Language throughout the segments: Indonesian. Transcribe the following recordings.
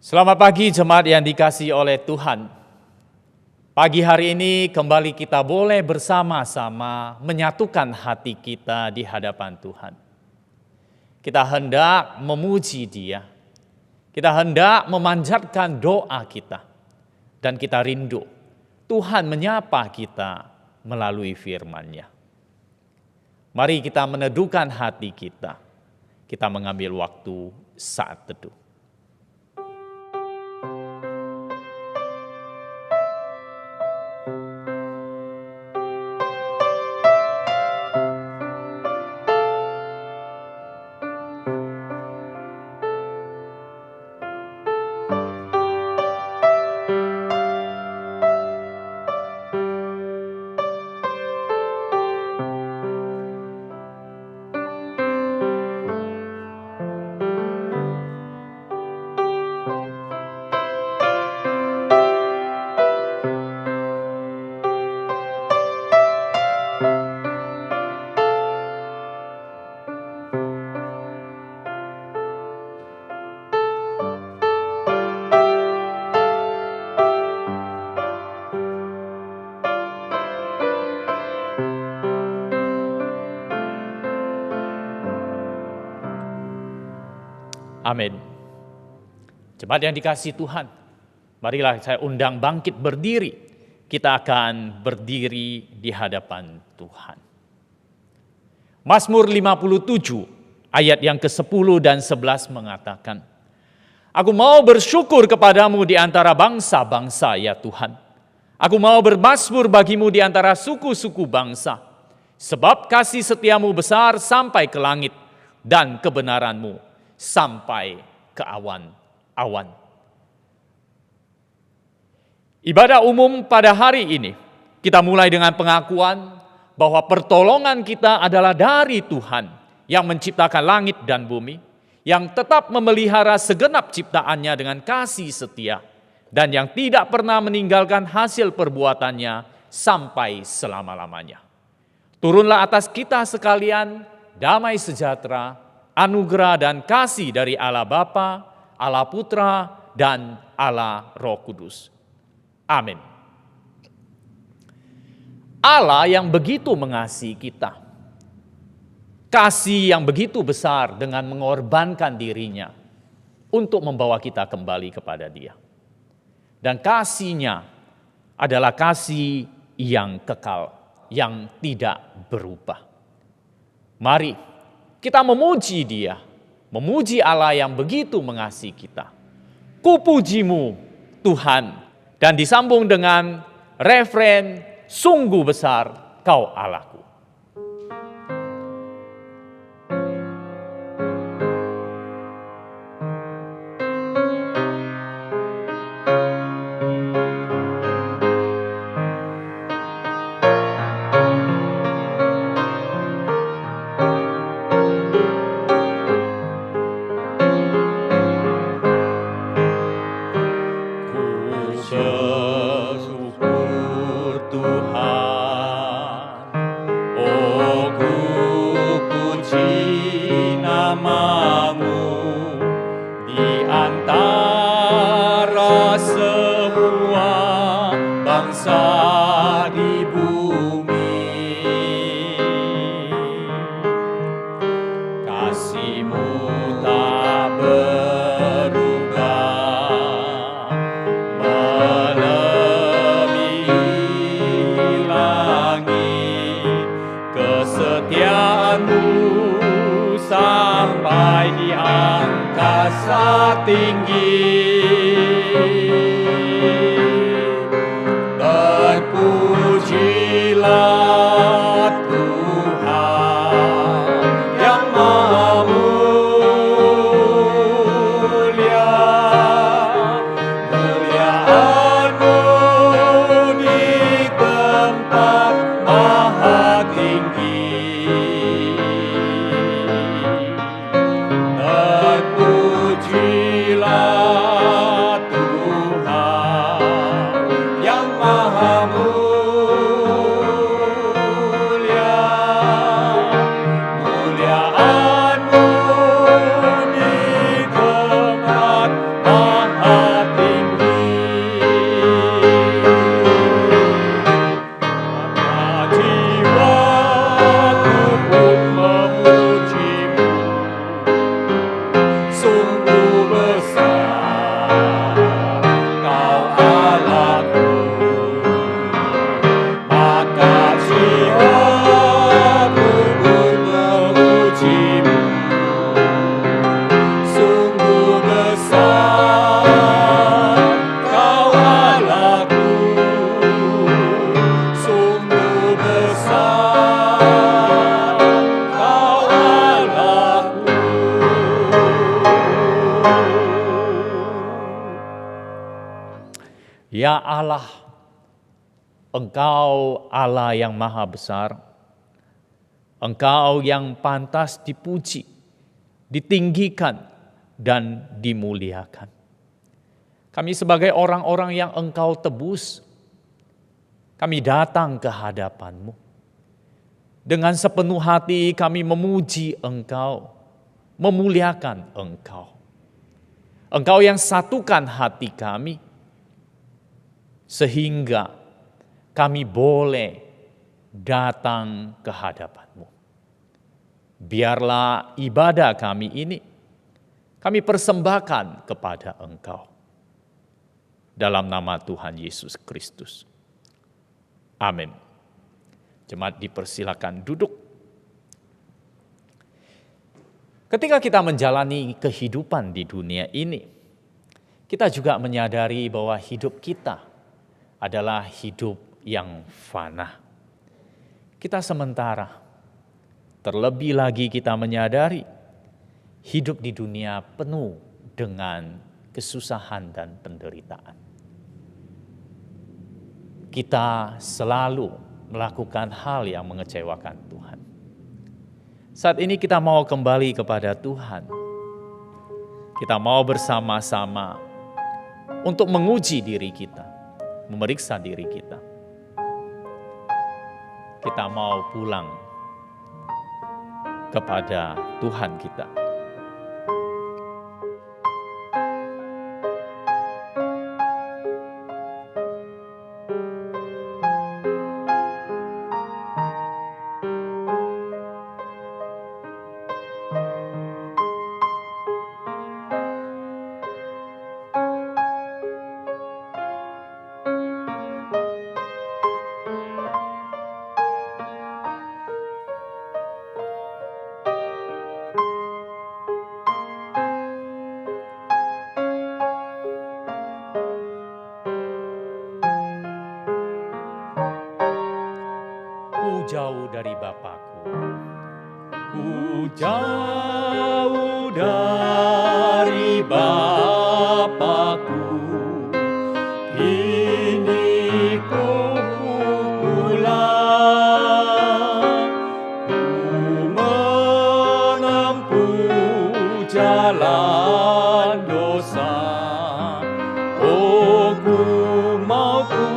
Selamat pagi jemaat yang dikasihi oleh Tuhan. Pagi hari ini kembali kita boleh bersama-sama menyatukan hati kita di hadapan Tuhan. Kita hendak memuji Dia. Kita hendak memanjatkan doa kita. Dan kita rindu Tuhan menyapa kita melalui firman-Nya. Mari kita meneduhkan hati kita. Kita mengambil waktu saat teduh. Amin. Jemaat yang dikasihi Tuhan, marilah saya undang bangkit berdiri. Kita akan berdiri di hadapan Tuhan. Mazmur 57 ayat yang ke-10 dan 11 mengatakan, Aku mau bersyukur kepadamu di antara bangsa-bangsa ya Tuhan. Aku mau bermazmur bagimu di antara suku-suku bangsa. Sebab kasih setiamu besar sampai ke langit dan kebenaranmu sampai ke awan-awan. Ibadah umum pada hari ini, kita mulai dengan pengakuan bahwa pertolongan kita adalah dari Tuhan yang menciptakan langit dan bumi, yang tetap memelihara segenap ciptaannya dengan kasih setia, dan yang tidak pernah meninggalkan hasil perbuatannya sampai selama-lamanya. Turunlah atas kita sekalian damai sejahtera, anugerah dan kasih dari Allah Bapa, Allah Putra, dan Allah Roh Kudus. Amin. Allah yang begitu mengasihi kita, kasih yang begitu besar dengan mengorbankan dirinya untuk membawa kita kembali kepada Dia. Dan kasih-Nya adalah kasih yang kekal, yang tidak berubah. Mari kita memuji Dia, memuji Allah yang begitu mengasihi kita. Kupujimu Tuhan, dan disambung dengan refren, sungguh besar Kau Allahku. Ya Allah, Engkau Allah yang maha besar, Engkau yang pantas dipuji, ditinggikan, dan dimuliakan. Kami sebagai orang-orang yang Engkau tebus, kami datang ke hadapan-Mu. Dengan sepenuh hati kami memuji Engkau, memuliakan Engkau. Engkau yang satukan hati kami, sehingga kami boleh datang ke hadapan-Mu. Biarlah ibadah kami ini kami persembahkan kepada Engkau. Dalam nama Tuhan Yesus Kristus. Amin. Jemaat dipersilakan duduk. Ketika kita menjalani kehidupan di dunia ini, kita juga menyadari bahwa hidup kita adalah hidup yang fana. Kita sementara, terlebih lagi kita menyadari hidup di dunia penuh dengan kesusahan dan penderitaan. Kita selalu melakukan hal yang mengecewakan Tuhan. Saat ini kita mau kembali kepada Tuhan. Kita mau bersama-sama untuk menguji diri kita, memeriksa diri kita. Kita mau pulang kepada Tuhan kita. Ku jauh dari Bapakku. Ku jauh dari Bapakku. Kini ku pulang. Ku menempuh jalan dosa. Oh, ku mau pulang.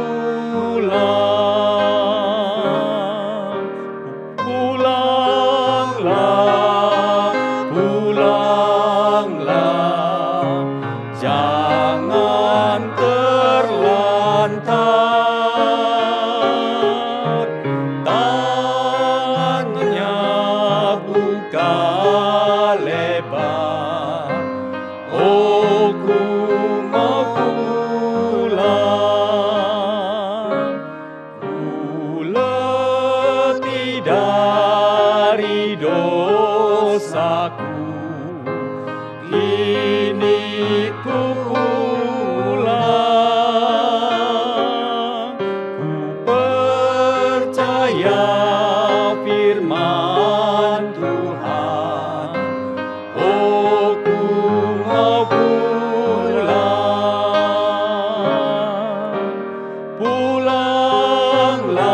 Kini ku pulang, ku percaya firman Tuhan. Oh, ku mau pulang. Pulanglah,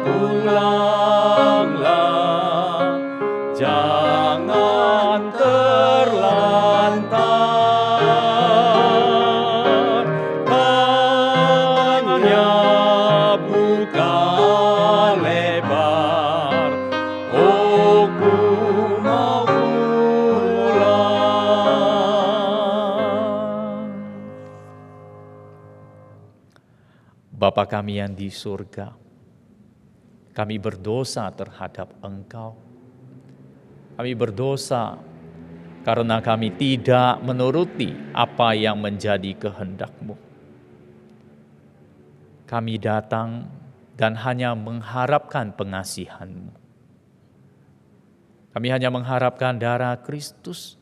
pulanglah, jangan terlantar. Tangannya buka lebar. Oh, ku mau pulang. Bapa kami yang di surga, kami berdosa terhadap Engkau. Kami berdosa karena kami tidak menuruti apa yang menjadi kehendak-Mu. Kami datang dan hanya mengharapkan pengasihan-Mu. Kami hanya mengharapkan darah Kristus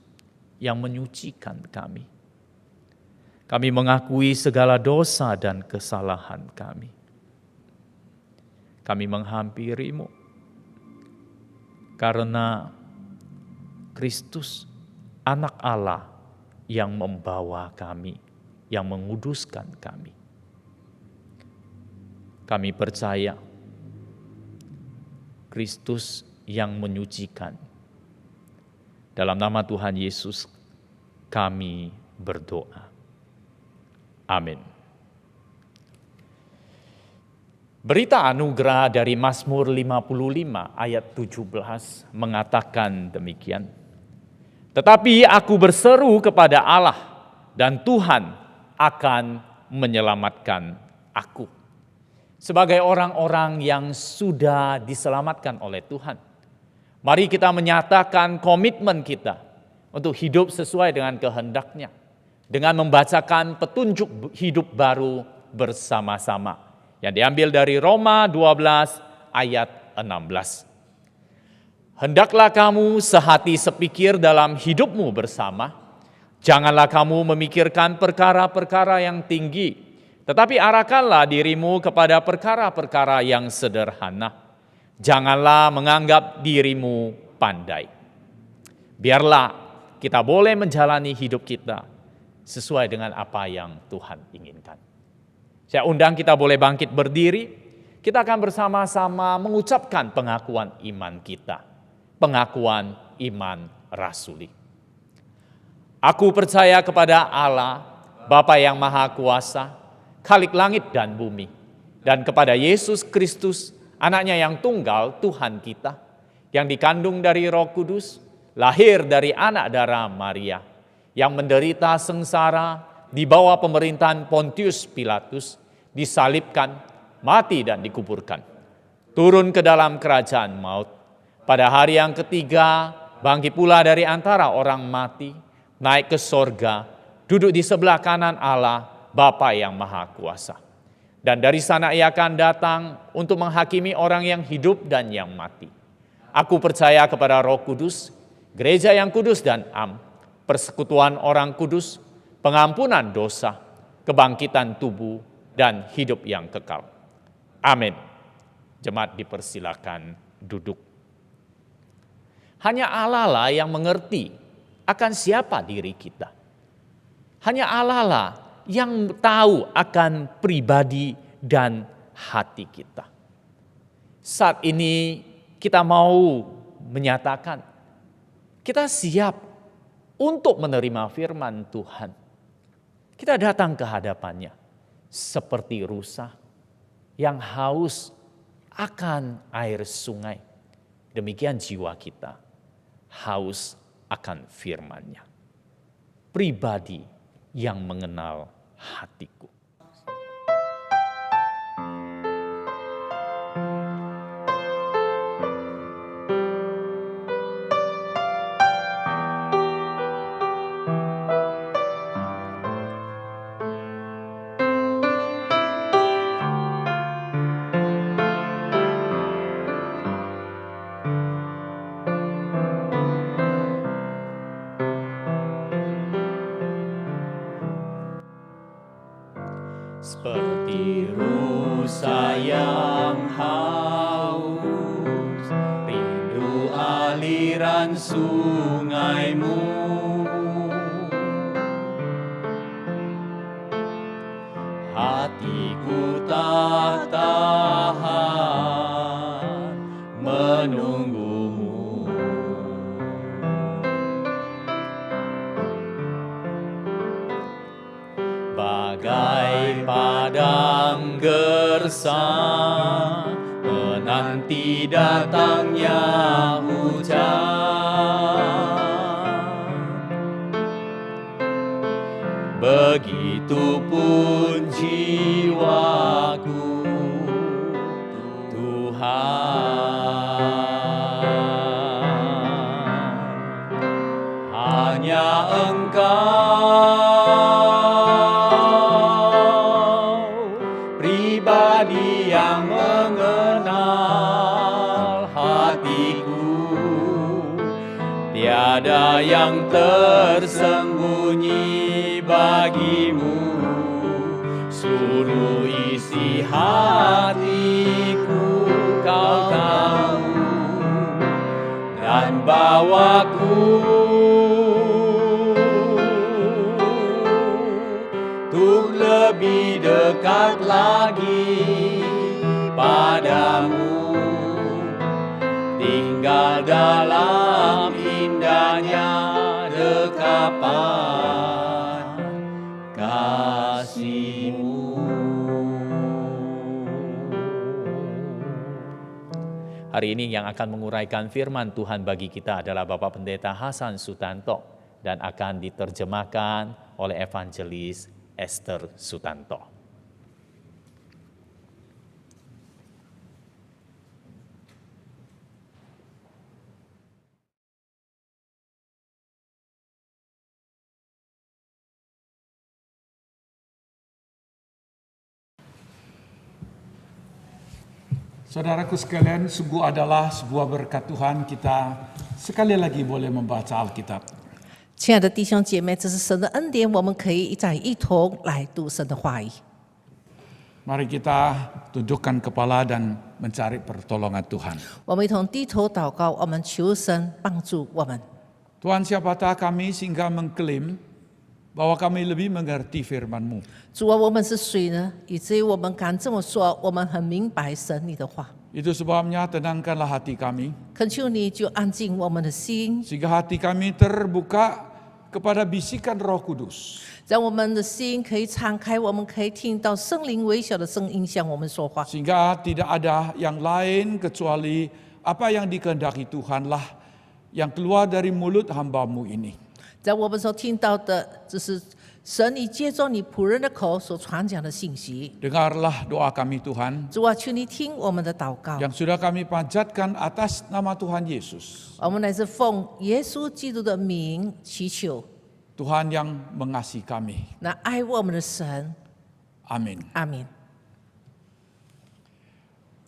yang menyucikan kami. Kami mengakui segala dosa dan kesalahan kami. Kami menghampiri-Mu karena Kristus, anak Allah yang membawa kami, yang menguduskan kami. Kami percaya Kristus yang menyucikan. Dalam nama Tuhan Yesus kami berdoa. Amin. Berita anugerah dari Mazmur 55 ayat 17 mengatakan demikian. Tetapi aku berseru kepada Allah dan Tuhan akan menyelamatkan aku. Sebagai orang-orang yang sudah diselamatkan oleh Tuhan, mari kita menyatakan komitmen kita untuk hidup sesuai dengan kehendak-Nya, dengan membacakan petunjuk hidup baru bersama-sama, yang diambil dari Roma 12 ayat 16. Hendaklah kamu sehati sepikir dalam hidupmu bersama, janganlah kamu memikirkan perkara-perkara yang tinggi, tetapi arahkanlah dirimu kepada perkara-perkara yang sederhana. Janganlah menganggap dirimu pandai. Biarlah kita boleh menjalani hidup kita sesuai dengan apa yang Tuhan inginkan. Saya undang kita boleh bangkit berdiri. Kita akan bersama-sama mengucapkan pengakuan iman kita. Pengakuan iman rasuli. Aku percaya kepada Allah, Bapa yang Maha Kuasa, Khalik langit dan bumi, dan kepada Yesus Kristus, anaknya yang tunggal, Tuhan kita, yang dikandung dari Roh Kudus, lahir dari anak darah Maria, yang menderita sengsara di bawah pemerintahan Pontius Pilatus, disalibkan, mati dan dikuburkan, turun ke dalam kerajaan maut, pada hari yang ketiga bangkit pula dari antara orang mati, naik ke sorga, duduk di sebelah kanan Allah, Bapa yang Maha Kuasa. Dan dari sana Ia akan datang untuk menghakimi orang yang hidup dan yang mati. Aku percaya kepada Roh Kudus, gereja yang kudus dan am, persekutuan orang kudus, pengampunan dosa, kebangkitan tubuh, dan hidup yang kekal. Amin. Jemaat dipersilakan duduk. Hanya Allah lah yang mengerti akan siapa diri kita. Hanya Allah lah yang tahu akan pribadi dan hati kita. Saat ini kita mau menyatakan kita siap untuk menerima firman Tuhan. Kita datang ke hadapannya seperti rusa yang haus akan air sungai. Demikian jiwa kita haus akan firman-Nya. Pribadi yang mengenal hatiku. Seperti rusa yang haus, rindu aliran sungaimu. Hatiku tak tahan menunggumu. Bagai padang gersang menanti datangnya hujan, begitupun jiwaku, Tuhan. Hanya Engkau pribadi yang mengenal hatiku, tiada yang tersembunyi bagimu. Seluruh isi hatiku Kau tahu, dan bawaku dekat lagi padamu, tinggal dalam indahnya dekapan kasih-Mu. Hari ini yang akan menguraikan firman Tuhan bagi kita adalah Bapak Pendeta Hasan Sutanto dan akan diterjemahkan oleh Evangelis Esther Sutanto. Saudaraku sekalian, sungguh adalah sebuah berkat Tuhan kita sekali lagi boleh membaca Alkitab. 亲爱的弟兄姐妹，这是神的恩典，我们可以再一同来读神的话语。 Mari kita tundukkan kepala dan mencari pertolongan Tuhan. 我们一同低头祷告，我们求神帮助我们。 Tuhan, siapakah kami sehingga mengklaim bahwa kami lebih mengerti firman-Mu? 主啊，我们是谁呢？以至于我们敢这么说，我们很明白神你的话。 Itu sebabnya tenangkanlah hati kami, 恳求你就安静我们的心， sehingga hati kami terbuka kepada bisikan Roh Kudus. 让我们的心可以敞开，我们可以听到圣灵微小的声音向我们说话。 Sehingga tidak ada yang lain kecuali apa yang dikehendaki Tuhanlah yang keluar dari mulut hamba-Mu ini. 在我们所听到的，只是神你借着你仆人的口所传讲的信息。 Dengarlah doa kami Tuhan, 主啊，求你听我们的祷告。 yang sudah kami panjatkan atas nama Tuhan Yesus. 我们乃是奉耶稣基督的名祈求， Tuhan yang mengasihi kami. 那爱我们的神， Amin. 阿门。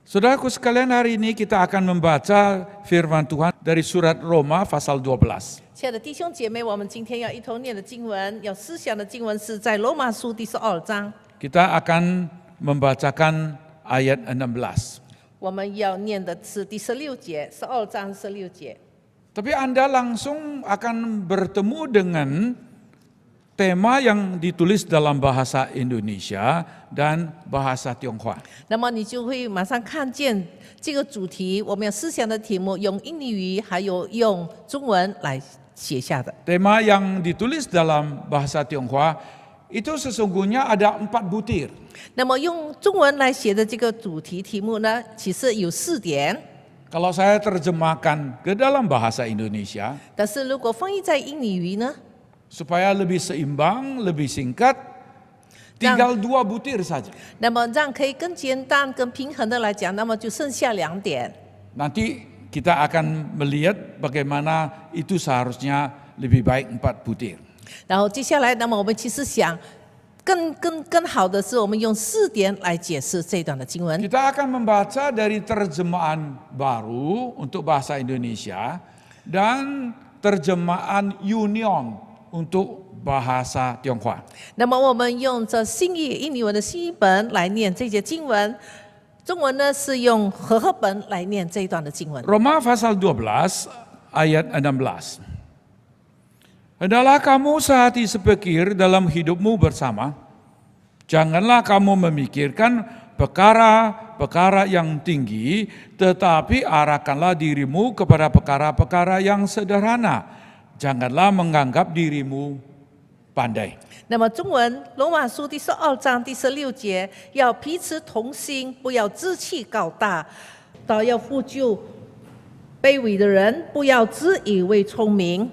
Saudaraku sekalian, hari ini kita akan membaca firman Tuhan dari surat Roma pasal 12. 亲爱的弟兄姐妹，我们今天要一同念的经文，要思想的经文是在罗马书第12章， Kita akan membacakan ayat 16. 我们要念的是第16节，12章16节。 Tapi Anda langsung akan bertemu dengan tema yang ditulis dalam bahasa Indonesia dan bahasa Tionghoa. 那么你就会马上看见这个主题，我们要思想的题目用印尼语还有用中文来写下的。 Tema yang ditulis dalam bahasa Tionghoa itu sesungguhnya ada 4 butir. 那么用中文来写的这个主题题目呢，其实有4点。 Kalau saya terjemahkan ke dalam bahasa Indonesia, 但是如果翻译在印尼语呢， supaya lebih seimbang, lebih singkat, tinggal 2 butir saja. 那么让可以更简单、更平衡的来讲，那么就剩下2点。 Nanti kita akan melihat bagaimana itu seharusnya lebih baik 4 butir. 然后接下来，那么我们其实想更好的是，我们用4点来解释这段的经文。 Kita akan membaca dari terjemahan baru untuk bahasa Indonesia dan terjemahan Union untuk bahasa Tionghoa. 那么我们用这新译印尼文的新译本来念这节经文，中文呢是用和合本来念这一段的经文。 Roma pasal 12 ayat 16. Hendaklah kamu sehati sepikir dalam hidupmu bersama. Janganlah kamu memikirkan perkara-perkara yang tinggi, tetapi arahkanlah dirimu kepada perkara-perkara yang sederhana. Janganlah menganggap dirimu pandai. 那么中文罗马书第12章第16节，要彼此同心，不要志气高大，倒要护救卑微的人，不要自以为聪明。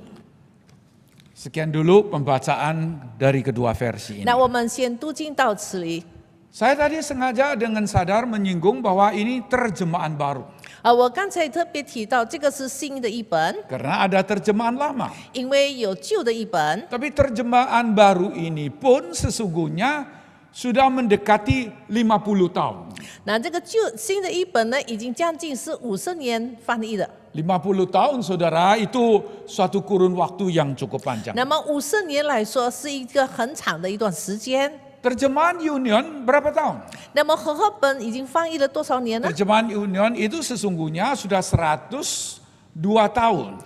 Sekian dulu pembacaan dari kedua versi ini. 那我们先读经到此里。 Saya tadi sengaja dengan sadar menyinggung bahwa ini terjemahan baru. 我刚才特别提到这个是新的一本， Karena ada terjemahan lama. 因为有旧的一本。 Tapi terjemahan baru ini pun sesungguhnya sudah mendekati 50 tahun. 那这个新的一本呢，已经将近是50年翻译的。 50 tahun saudara, itu suatu kurun waktu yang cukup panjang. 那么50年来说是一个很长的一段时间。 Terjemahan Union berapa tahun? 那么和合本已经翻译了多少年呢？ Terjemahan Union itu sesungguhnya sudah 102 tahun.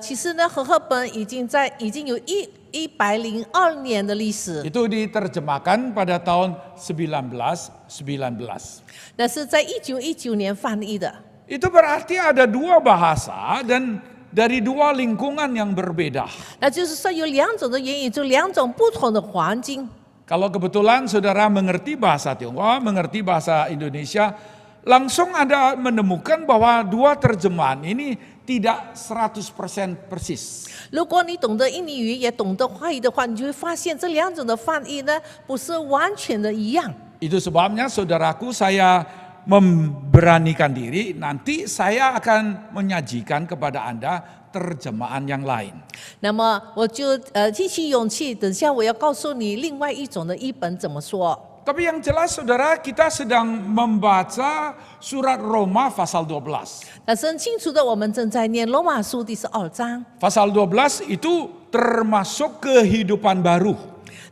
其实呢，和合本已经有102年的历史， Itu diterjemahkan pada tahun 1919. 那是在1919年翻译的。 Itu berarti ada dua bahasa dan dari dua lingkungan yang berbeda. 那就是说有2种的言语，就2种不同的环境。 Kalau kebetulan saudara mengerti bahasa Tionghoa, mengerti bahasa Indonesia, langsung Anda menemukan bahwa dua terjemahan ini tidak 100% persis. 如果你懂得印尼语，也懂得华语的话，你就会发现这2种的翻译呢，不是完全的一样。 Itu sebabnya saudaraku, saya memberanikan diri, nanti saya akan menyajikan kepada Anda terjemahan yang lain. 那么我就提起勇气，等下我要告诉你另外一种的译本怎么说。 Tapi yang jelas saudara, kita sedang membaca surat Roma pasal 12. 但是很清楚的，我们正在念罗马书第12章。 Pasal 12 itu termasuk kehidupan baru.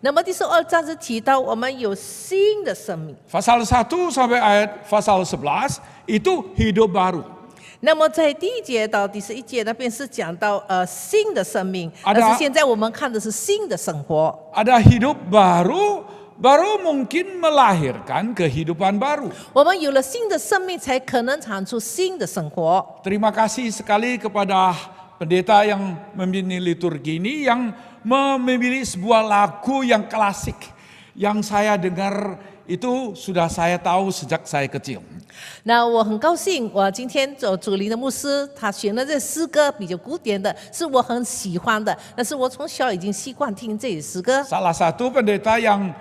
那么第12章是提到我们有新的生命。 Pasal 1 sampai ayat pasal 11 itu hidup baru. 那么在第1节到第11节那边是讲到新的生命， Ada- 但是现在我们看的是新的生活。 Ada hidup baru, baru mungkin melahirkan kehidupan baru. 我们有了新的生命，才可能产出新的生活。 Terima kasih sekali kepada pendeta yang memilih liturgi ini, yang memilih sebuah lagu yang klasik, yang saya dengar itu sudah saya tahu sejak saya kecil. 那我很高兴，我今天主灵的牧师他选了这诗歌比较古典的，是我很喜欢的。但是我从小已经习惯听这些诗歌。 Salah satu pendeta yang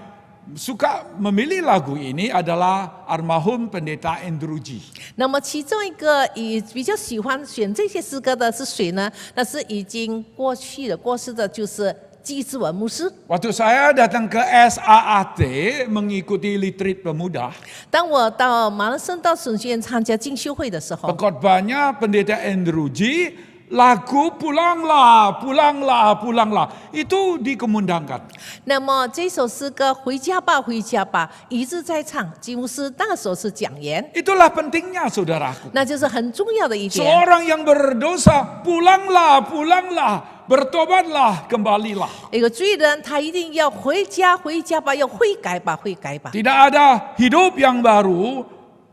suka memilih lagu ini adalah almarhum pendeta Andrew G. 那么其中一个也比较喜欢选这些诗歌的是谁呢？那是已经过世的，就是季志文牧师。 Waktu saya datang ke SAAT mengikuti litrit pemuda, 当我到马来圣道神学院参加进修会的时候， pengkhotbahnya pendeta Andrew G, lagu pulanglah, pulanglah, pulanglah, itu dikumandangkan. 那么这首诗歌《回家吧，回家吧》一直在唱。季牧师那时候是讲言， Itulah pentingnya saudaraku. 那就是很重要的一点。 Seorang yang berdosa, pulanglah, pulanglah, bertobatlah, kembalilah. 一个罪人，他一定要回家，回家吧，要悔改吧，悔改吧。 Tidak ada hidup yang baru,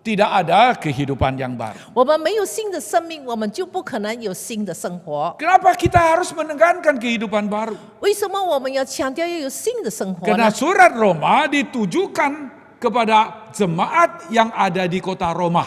tidak ada kehidupan yang baru. 我们没有新的生命，我们就不可能有新的生活。 Kenapa kita harus menekankan kehidupan baru? 为什么我们要强调要有新的生活 Karena 呢？ surat Roma ditujukan kepada jemaat yang ada di kota Roma.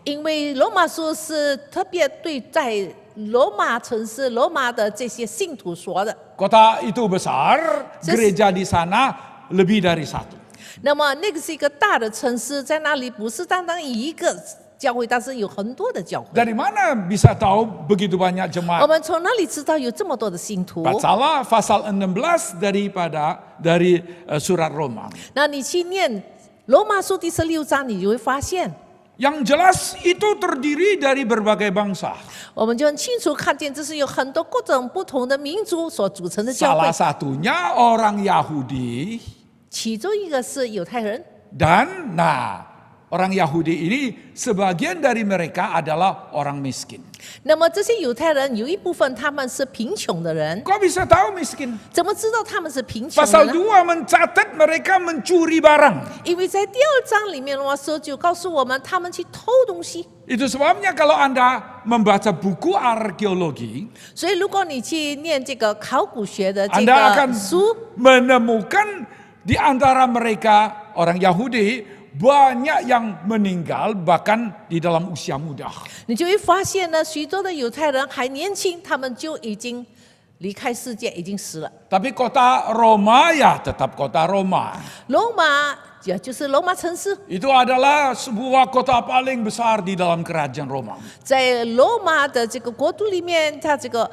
因为罗马书是特别对在罗马城市、罗马的这些信徒说的。 Kota itu besar, gereja di sana lebih dari satu. 那么那个是一个大的城市，在那里不是单单一个教会，但是有很多的教会。 Dari mana bisa tahu begitu banyak 我 jemaat? 们从哪里知道有这么多的信徒？ Bacalah pasal 16 dari surat Roma. 那你去念罗马书第16章，你就会发现， Yang jelas itu terdiri dari berbagai bangsa. 我们就很清楚看见，这是有很多各种不同的民族所组成的教会 Salah。satunya orang Yahudi 其中一个是犹太人， dan orang Yahudi ini sebagian dari mereka adalah orang miskin. 那么这些犹太人有一部分他们是贫穷的人， Kok bisa tahu miskin? 怎么知道他们是贫穷的 Pasal 呢？ 2 mencatat mereka mencuri barang. 因为在第2章里面，罗马书就告诉我们，他们去偷东西。 Itu sebabnya kalau Anda membaca buku arkeologi, 所以如果你去念这个考古学的这 Anda akan 个书， menemukan di antara mereka orang Yahudi banyak yang meninggal bahkan di dalam usia muda. 你就会发现呢，许多的犹太人还年轻，他们就已经离开世界，已经死了。 Tapi kota Roma ya tetap kota Roma. 罗马也就是罗马城市， Itu adalah sebuah kota paling besar di dalam kerajaan Roma. 在罗马的这个国度里面，它这个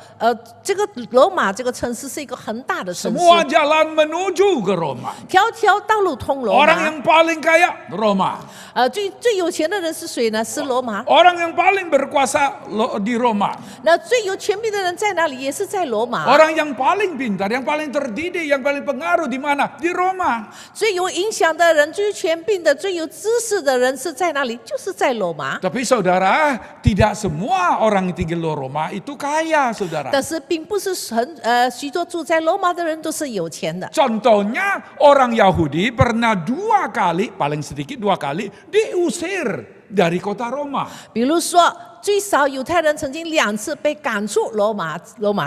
罗马这个城市是一个很大的城市， Semua jalan menuju ke Roma. 条条道路通罗 Orang 马。 yang paling kaya Roma. 最有钱的人是谁呢？是罗马。 Orang yang paling berkuasa di Roma. 那最有权柄的人在哪里？也是在罗马。 Orang yang paling pintar, yang paling terdidik, yang paling pengaruh di mana? Di Roma. 最有影响的人人、最权柄的、最有知识的人是在哪里？就是在罗马。 Tapi saudara, tidak semua orang yang tinggal di Roma itu kaya, saudara. 但是并不是许多住在罗马的人都是有钱的。 Contohnya orang Yahudi pernah 2 kali, paling sedikit 2 kali diusir dari kota Roma. 比如说，最少犹太人曾经2次被赶出罗马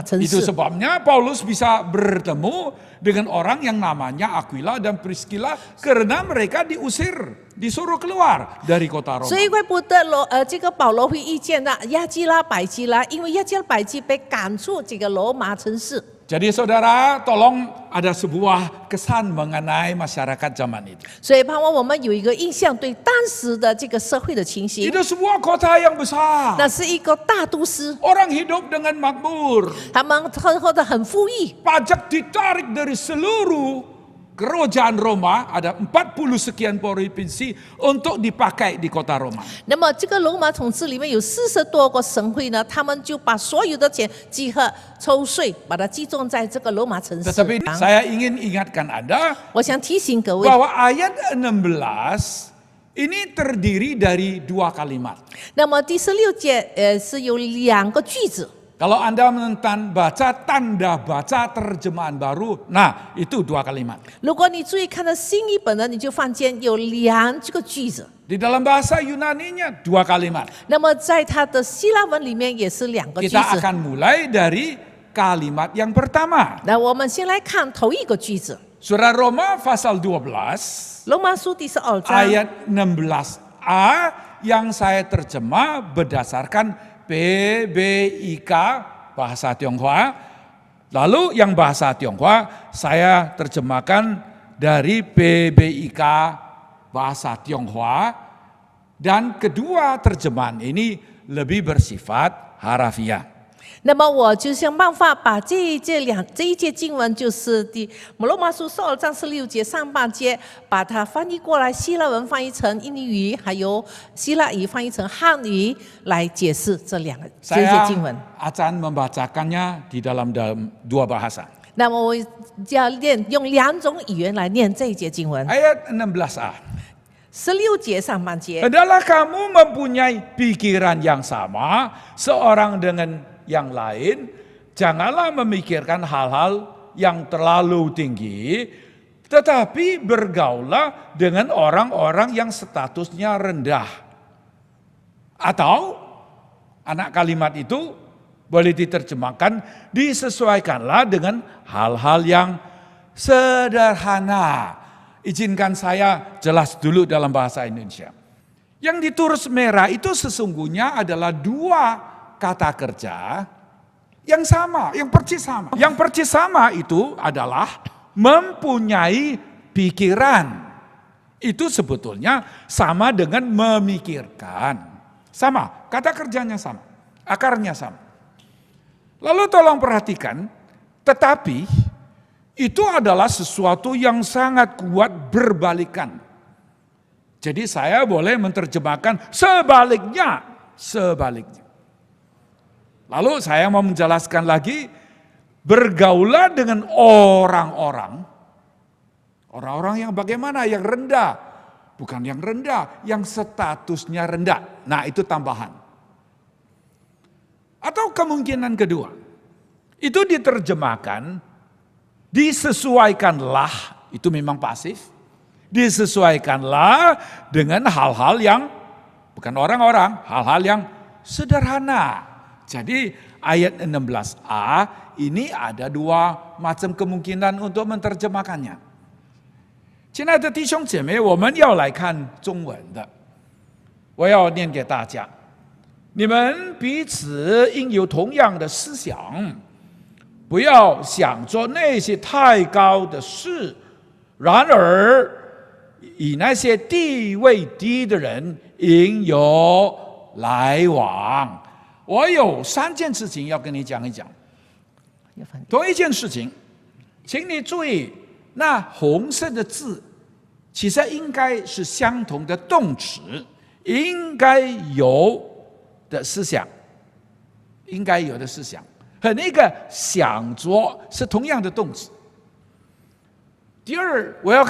城 Itu 市。 sebabnya Paulus bisa bertemu dengan orang yang namanya Aquila dan Priscilla karena mereka diusir, disuruh keluar dari kota Roma. 所以怪不得这个保罗会遇见的亚基拉、百基拉，因为亚基拉、百基被赶出这个罗马城市。 Jadi saudara, tolong ada sebuah kesan mengenai masyarakat zaman itu. 所以盼望我们有一个印象，对当时的这个社会的情形， Itu sebuah kota yang besar. 那是一个大都市， Orang hidup dengan makmur. 他们活得很富裕。 Pajak ditarik dari seluruh kerajaan Roma, ada 40 sekian provinsi untuk dipakai di kota Roma. 那么这个罗马统治里面有40多个省会呢，他们就把所有的钱集合抽税，把它集中在这个罗马城市。 Tetapi saya ingin ingatkan Anda 我想提醒各位， bahwa ayat 16 ini terdiri dari 2 kalimat. 那么第16节是有2个句子。 Kalau Anda menonton baca tanda baca terjemahan baru, nah itu 2 kalimat. 如果你注意看到新译本呢，你就发现有2个句子。 Di dalam bahasa Yunaninya 2 kalimat. 那么在它的希腊文里面也是2个句 Kita 子。 akan mulai dari kalimat yang pertama. 那我们先来看头一个句子， Surah Roma pasal 12 罗马书第12章 ayat 16a yang saya terjemah berdasarkan PBIK bahasa Tionghoa. Lalu yang bahasa Tionghoa saya terjemahkan dari PBIK bahasa Tionghoa. Dan kedua terjemahan ini lebih bersifat harafiah. 那么我就想办法把这一节经文，就是罗马书12章16节上半节，把它翻译过来，希腊文翻译成印尼语，还有希腊语翻译成汉语来解释这节 Saya 经文。 akan membacakannya di dalam 2 bahasa. 那么我要用2种语言来念这一节经文。 Ayat 16a. 16节上半节， Hendaklah kamu mempunyai pikiran yang sama seorang dengan yang lain, janganlah memikirkan hal-hal yang terlalu tinggi, tetapi bergaullah dengan orang-orang yang statusnya rendah. Atau anak kalimat itu boleh diterjemahkan, disesuaikanlah dengan hal-hal yang sederhana. Izinkan saya jelas dulu dalam bahasa Indonesia. Yang ditulis merah itu sesungguhnya adalah 2 kata kerja yang sama, yang persis sama. Yang persis sama itu adalah mempunyai pikiran. Itu sebetulnya sama dengan memikirkan. Sama, kata kerjanya sama, akarnya sama. Lalu tolong perhatikan, tetapi itu adalah sesuatu yang sangat kuat berbalikan. Jadi saya boleh menerjemahkan sebaliknya. Lalu saya mau menjelaskan lagi, bergaulah dengan orang-orang yang bagaimana, yang rendah, bukan yang rendah, yang statusnya rendah. Nah itu tambahan. Atau kemungkinan kedua, itu diterjemahkan, disesuaikanlah, itu memang pasif, disesuaikanlah dengan hal-hal yang, bukan orang-orang, hal-hal yang sederhana. Jadi ayat 16a ini ada 2 macam kemungkinan untuk menerjemahkannya. 亲爱的弟兄姐妹，我们要来看中文的，我要念给大家。你们彼此应有同样的思想，不要想做那些太高的事，然而与那些地位低的人应有来往。我有3件事情要跟你讲一讲。同一件事情，请你注意，那红色的字其实应该是相同的动词，应该有的思想，应该有的思想和那个想着是同样的动词。第二，我要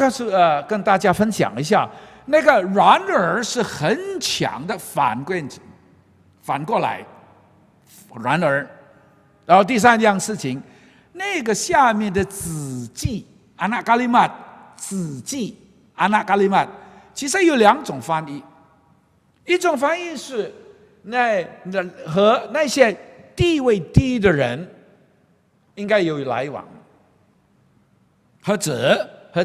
跟大家分享一下，那个然而是很强的反过来，然而，然后第三样事情，那个下面的子记 anak kalimat， 子记 anak kalimat， 其实有两种翻译，一种翻译是和那些地位低的人应该有来往，或者和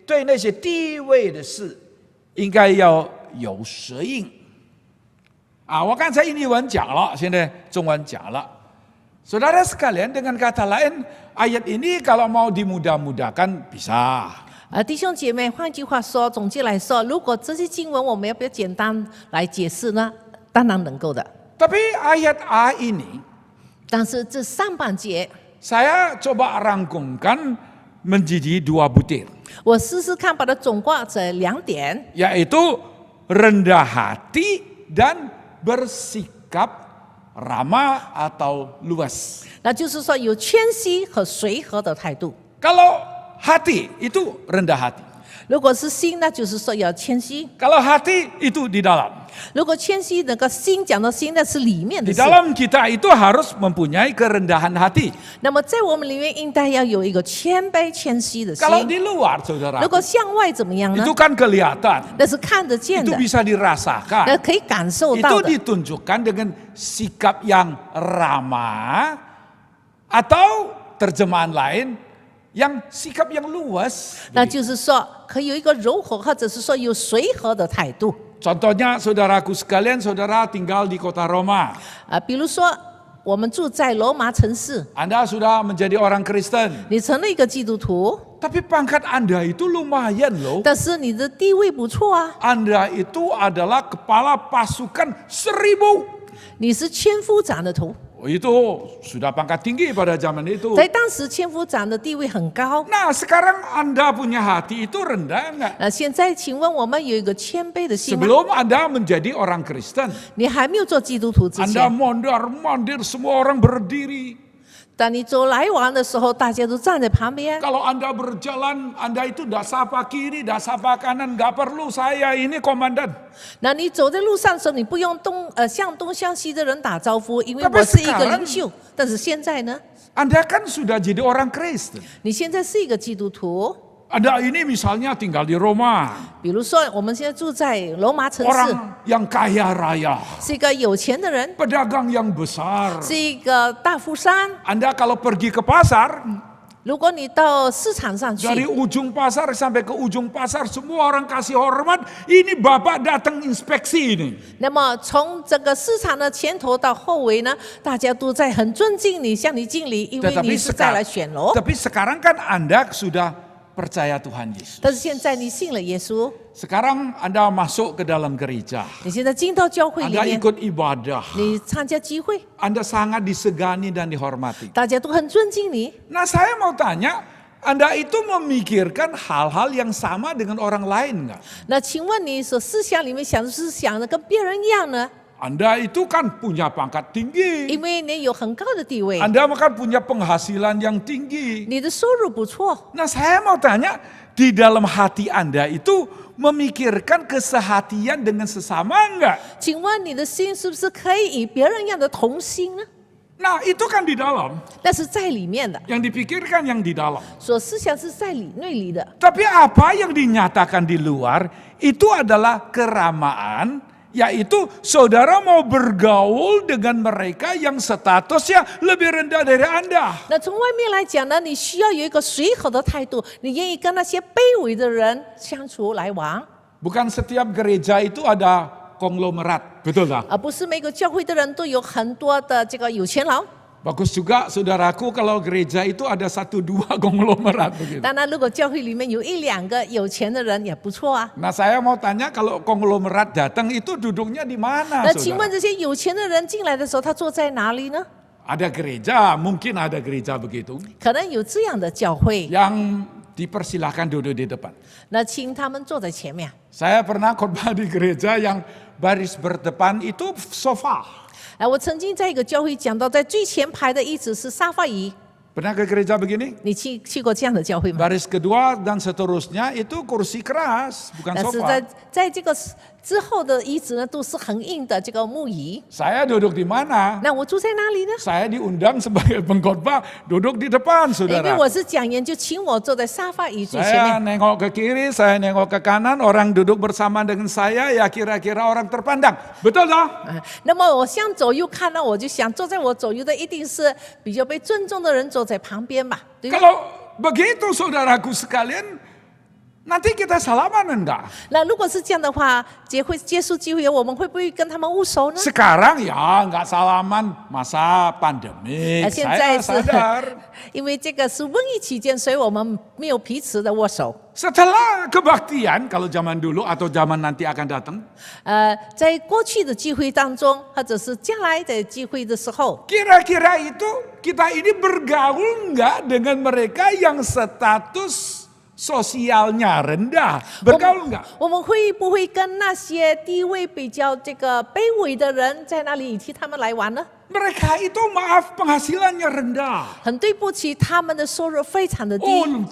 对那些地位的事应该要有舌应。我刚才英文讲了，现在中文讲了。Saudara sekalian, dengan kata lain, ayat ini kalau mau dimudah-mudahkan bisa。弟兄姐妹，换句话说，总结来说，如果这些经文我们要不要简单来解释呢？当然能够的。Tapi ayat A ini， 但是这上半节， saya coba rangkumkan menjadi 2 butir。我试试看把它总括成2点， yaitu rendah hati dan bersikap ramah atau luas。 那就是说有谦虚和随和的态度。 Kalau hati itu rendah hati， 如果是心，那就是说要谦虚； kalau hati itu di dalam。 如果谦虚，那个心讲的心，那是里面的 Di 事。 dalam kita itu harus mempunyai kerendahan hati。 那么在我们里面应该要有一个谦卑谦虚的心。 Kalau di luar, saudara， 如果向外怎么样呢？ itu kan kelihatan， 那是看得见 itu 的， bisa 那 dirasakan， 可以感受 itu 到的。 ditunjukkan dengan sikap yang ramah atau terjemahan lain yang sikap yang luas。 那就是说，可以有一个柔和，或者是说有随和的态度。 Contohnya saudaraku sekalian, saudara tinggal di kota Roma. 比如说我们住在罗马城市， Anda sudah menjadi orang Kristen. 你成了一个基督徒， Tapi pangkat Anda itu lumayan loh. 但是你的地位不错啊， Anda itu adalah kepala pasukan 1000. 你是千夫长的头， Itu sudah pangkat tinggi pada zaman itu. 在当时千夫长的地位很高。 Nah sekarang Anda punya hati itu rendah enggak? 现在请问我们有一个谦卑的心吗？ Sebelum Anda menjadi orang Kristen. 你还没有做基督徒之 Anda 前， mondar-mandir, semua orang berdiri. 当你走来往的时候，大家都站在旁边。 Kalau Anda berjalan, Anda itu dah sapa kiri, dah sapa kanan, nggak perlu saya ini komandan. 那你走在路上的时候，你不用向东向西的人打招呼，因为 Tapi 我是一个 sekarang- 领袖。但是现在呢， Anda kan sudah jadi orang Kristen. 你现在是一个基督徒。 Ada ini misalnya tinggal di Roma, 比如说，我们现在住在罗马城市， orang yang kaya raya, 是一个有钱的人， pedagang yang besar. 是一个大富商。 Anda kalau pergi ke pasar, 如果你到市场上去， dari ujung pasar sampai ke ujung pasar, semua orang kasih hormat. Ini bapak datang inspeksi ini. 那么从整个市场的前头到后尾呢，大家都在很尊敬你，向你敬礼，因为 Tetapi 你是再来选楼。 sekarang kan Anda sudah percaya Tuhan Yesus. 但是现在你信了耶稣， Sekarang Anda masuk ke dalam gereja. 你现在进到教会里 Anda 面， ikut ibadah. 你参加集会， Anda sangat disegani dan dihormati. 大家都很尊敬你。 Nah saya mau tanya, Anda itu memikirkan hal-hal yang sama dengan orang lain nggak? 那请问你所思想里面想的是想的跟别人一样呢？ Anda itu kan punya pangkat tinggi. 因为你有很高的地位， Anda kan punya penghasilan yang tinggi. 你的收入不错。 Nah saya mau tanya, di dalam hati Anda itu memikirkan kesehatian dengan sesama enggak? 请问你的心是不是可以与别人一样的同心呢？ Nah itu kan di dalam. 那是在里面的， Yang dipikirkan yang di dalam. 所思想是在内里的。 Tapi apa yang dinyatakan di luar itu adalah keramaan, yaitu saudara mau bergaul dengan mereka yang statusnya lebih rendah dari Anda. 那从外面来讲呢，你需要有一个随和的态度，你愿意跟那些卑微的人相处来往， Bukan setiap gereja itu ada konglomerat, betul tak? 而不是每个教会的人都有很多的这个有钱佬。 Bagus juga saudaraku kalau gereja itu ada 1-2 konglomerat begitu. 当然，如果教会里面有1-2个有钱的人也不错啊。 Nah saya mau tanya kalau konglomerat datang itu duduknya di mana 那请问 saudara? 这些有钱的人进来的时候，他坐在哪里呢？ Ada gereja, mungkin ada gereja begitu, 可能有这样的教会， yang dipersilahkan duduk di depan. 那请他们坐在前面。 Saya pernah khotbah di gereja yang baris berdepan itu sofa. 我曾经在一个教会讲到，在最前排的椅子是沙发椅， Pernah ke gereja begini? 你去过这样的教会吗？ Baris kedua dan seterusnya itu kursi keras, bukan 但是 sofa. 在这个之后的椅子呢，都是很硬的这个木椅。 Saya duduk di mana? 那我住在哪里呢？ Saya diundang sebagai pengkhotbah duduk di depan, 因为 saudara. 我是讲员，就请我坐在沙发椅最前 Saya 面。 nengok ke kiri, saya nengok ke kanan, orang duduk bersama dengan saya, ya kira-kira orang terpandang. Betul tak? 那么我向左右看呢，我就想坐在我左右的一定是比较被尊重的人坐在旁边吧，对吧？ Kalau begitu saudaraku sekalian, nanti kita salaman enggak? 那如果是这样的话，结束聚会，我们会不会跟他们握手呢？ Sekarang ya enggak salaman, masa pandemi. 现在 Saya 是 sadar. 因为这个是瘟疫期间，所以我们没有彼此的握手。 Setelah kebaktian, kalau zaman dulu atau zaman nanti akan datang, 在过去的聚会当中，或者是将来的聚会的时候， kira-kira itu kita ini bergaul enggak dengan mereka yang status sosialnya rendah? Bergaul enggak? 我们会不会跟那些地位比较这个卑微的人在那里替他们来玩呢？ Mereka itu maaf penghasilannya rendah. 很对不起，他们的收入非常的低。 Oh,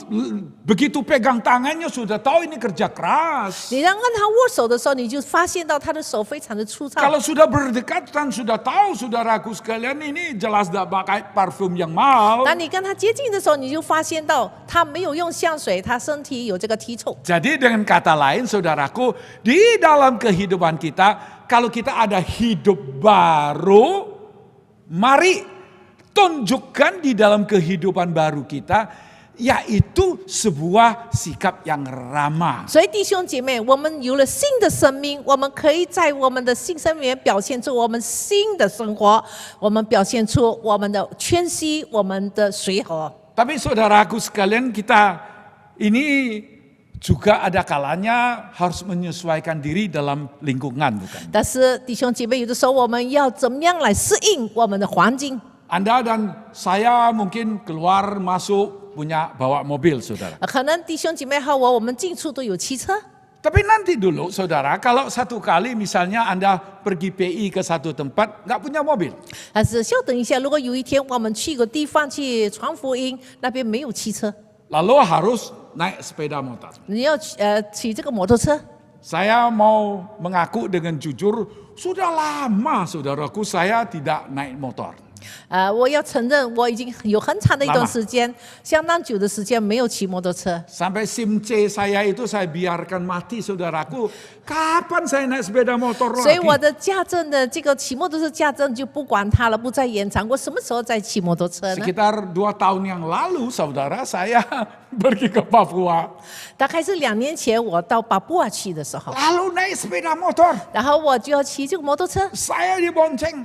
begitu pegang tangannya sudah tahu ini kerja keras. 你让他握手的时候，你就发现到他的手非常的粗糙。 Kalau sudah berdekatan sudah tahu saudaraku sekalian ini jelas tidak pakai parfum yang mahal. 当你跟他接近的时候，你就发现到他没有用香水，他身体有这个体臭。 Jadi dengan kata lain saudaraku, di dalam kehidupan kita, kalau kita ada hidup baru, mari tunjukkan di dalam kehidupan baru kita, yaitu sebuah sikap yang ramah. 所以弟兄姐妹，我们有了新的生命，我们可以在我们的新生命里面表现出我们新的生活，我们表现出我们的谦虚，我们的随和。 Tapi saudaraku sekalian, kita ini juga ada kalanya harus menyesuaikan diri dalam lingkungan, bukan? 但是弟兄姐妹，有的时候我们要怎么样来适应我们的环境？ Anda dan saya mungkin keluar masuk punya bawa mobil, saudara. 可能弟兄姐妹和我们进出都有汽车。 Tapi nanti dulu, saudara, kalau satu kali misalnya Anda pergi PI ke satu tempat, nggak punya mobil. 但是稍等一下，如果有一天我们去一个地方去传福音，那边没有汽车， Lalu harus naik sepeda motor. 你要骑这个摩托车。 Saya mau mengaku dengan jujur, sudah lama saudaraku saya tidak naik motor. 我要承认，我已经有很长的一段时间，相当久的时间没有骑摩托车。 Sampai SIM C saya itu saya biarkan mati saudaraku. Kapan saya naik sepeda motor 所以 lagi? 我的驾证的这个骑摩托车驾证就不管它了，不再延长。我什么时候再骑摩托车呢？ Sekitar 2 tahun yang lalu saudara saya pergi ke Papua. 大概是2年前我到巴布亚去的时候， Lalu naik sepeda motor. 然后我就要骑这个摩托车， Saya dibonceng.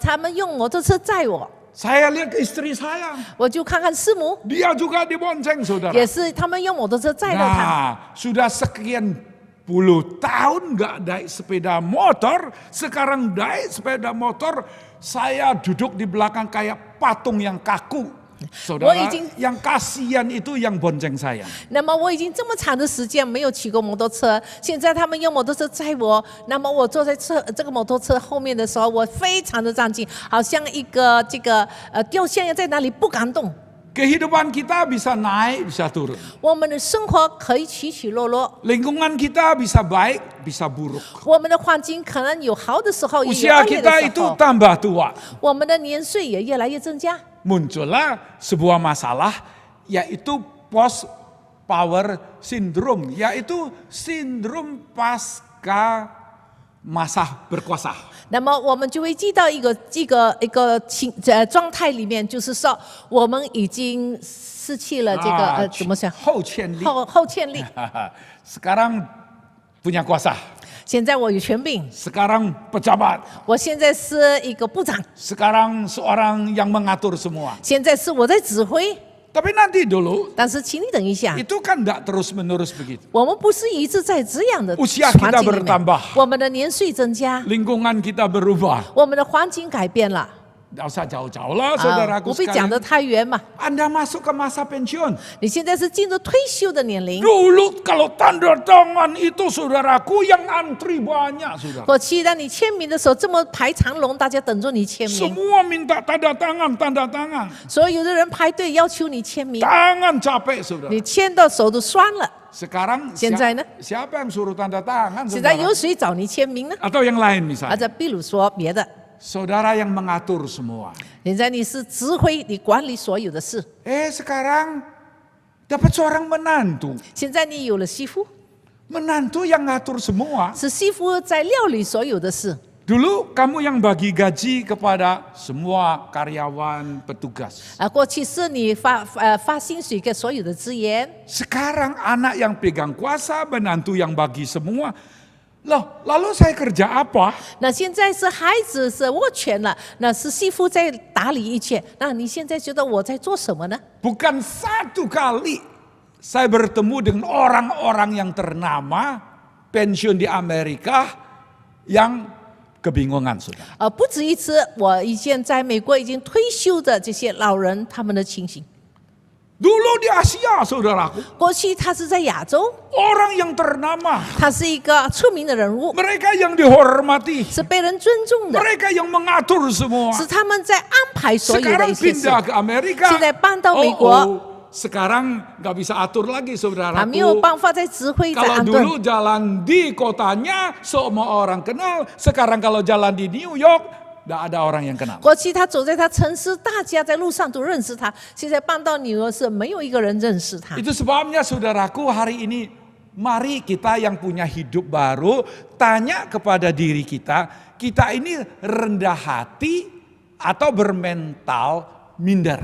他们用摩托车载我， Saya lihat istri saya. 我就看看师母， Dia juga dibonceng saudara. 也是他们用摩托车载到他。 Nah, sudah sekian puluh tahun nggak naik sepeda motor, sekarang naik sepeda motor, saya duduk di belakang kayak patung yang kaku. Saudara, yang kasihan itu yang bonceng saya. 那么我已经这么长的时间没有骑过摩托车，现在他们用摩托车载我，那么我坐在这个摩托车后面的时候，我非常的战兢，好像一个雕像要在那里不敢动。 Kehidupan kita bisa naik, bisa turun. 我们的生活可以起起落落， Lingkungan kita bisa baik, bisa buruk. 我们的环境可能有好的时候，也有 Usia 恶劣的 kita 时 itu 候， tambah tua. 我们的年岁也越来越增加。 Muncullah sebuah masalah, yaitu post power syndrome, yaitu sindrom pasca masa berkuasa. 那么我们就会记到一个状态里面，就是说我们已经失去了这个怎么讲后欠力。后欠力。 Sekarang punya kuasa. 现在我有权柄， Sekarang pejabat. 我现在是一个部长， Sekarang seorang yang mengatur semua. 现在是我在指挥。 Tapi nanti dulu 但是请你等一下， itu kan tidak terus menerus begitu. 我们不是一直在这样的 Usia 环 kita 境里面 bertambah. 我们的年岁增加， Lingkungan kita berubah. 我们的环境改变了。Tidak usah jauh-jauh lah saudaraku 不必讲得 sekalian. 太远嘛。 Anda masuk ke masa pensiun. 你现在是进入退休的年龄， Dulu kalau tanda tangan itu saudaraku yang antri banyak saudara. 过去当你签名的时候，这么排长龙，大家等着你签名， Semua minta tanda tangan. 所有的人排队要求你签名， Tangan capek saudara. 你签到手都酸了。 Sekarang 现在呢？ siapa yang suruh tanda tangan 现在 saudara? 由谁找你签名呢？ Atau yang lain 或 misalnya. 者比如说别的， Saudara yang mengatur semua. 现在你是指挥，你管理所有的事。 Sekarang dapat seorang menantu. 现在你有了媳妇， Menantu yang ngatur semua. 是媳妇在料理所有的事。 Dulu kamu yang bagi gaji kepada semua karyawan, petugas. 过去是你发薪水给所有的职员， Sekarang anak yang pegang kuasa, menantu yang bagi semua. Loh, lalu saya kerja apa? 那现在是孩子是握拳了，那是媳妇在打理一切。那你现在觉得我在做什么呢？ Bukan satu kali saya bertemu dengan orang-orang yang ternama, pensiun di Amerika, yang kebingungan saudara. 不止一次，我以前在美国已经退休的这些老人，他们的情形。 Dulu di Asia saudaraku, 过去他是在亚洲， orang yang ternama, 他是一个出名的人物， mereka yang dihormati, 是被人尊重的， mereka yang mengatur semua. 是他们在安排所有的 Sekarang 一些事。 pindah ke Amerika. 现在搬到美国， Sekarang nggak bisa atur lagi 他没有 saudaraku. 办法再指挥在 Kalau 安顿。 dulu jalan di kotanya semua orang kenal, sekarang kalau jalan di New York nggak ada orang yang kenal. 过去他走在他城市，大家在路上都认识他。现在搬到纽约市，没有一个人认识他。 Itu sebabnya saudaraku hari ini mari kita yang punya hidup baru tanya kepada diri kita, kita ini rendah hati atau bermental minder.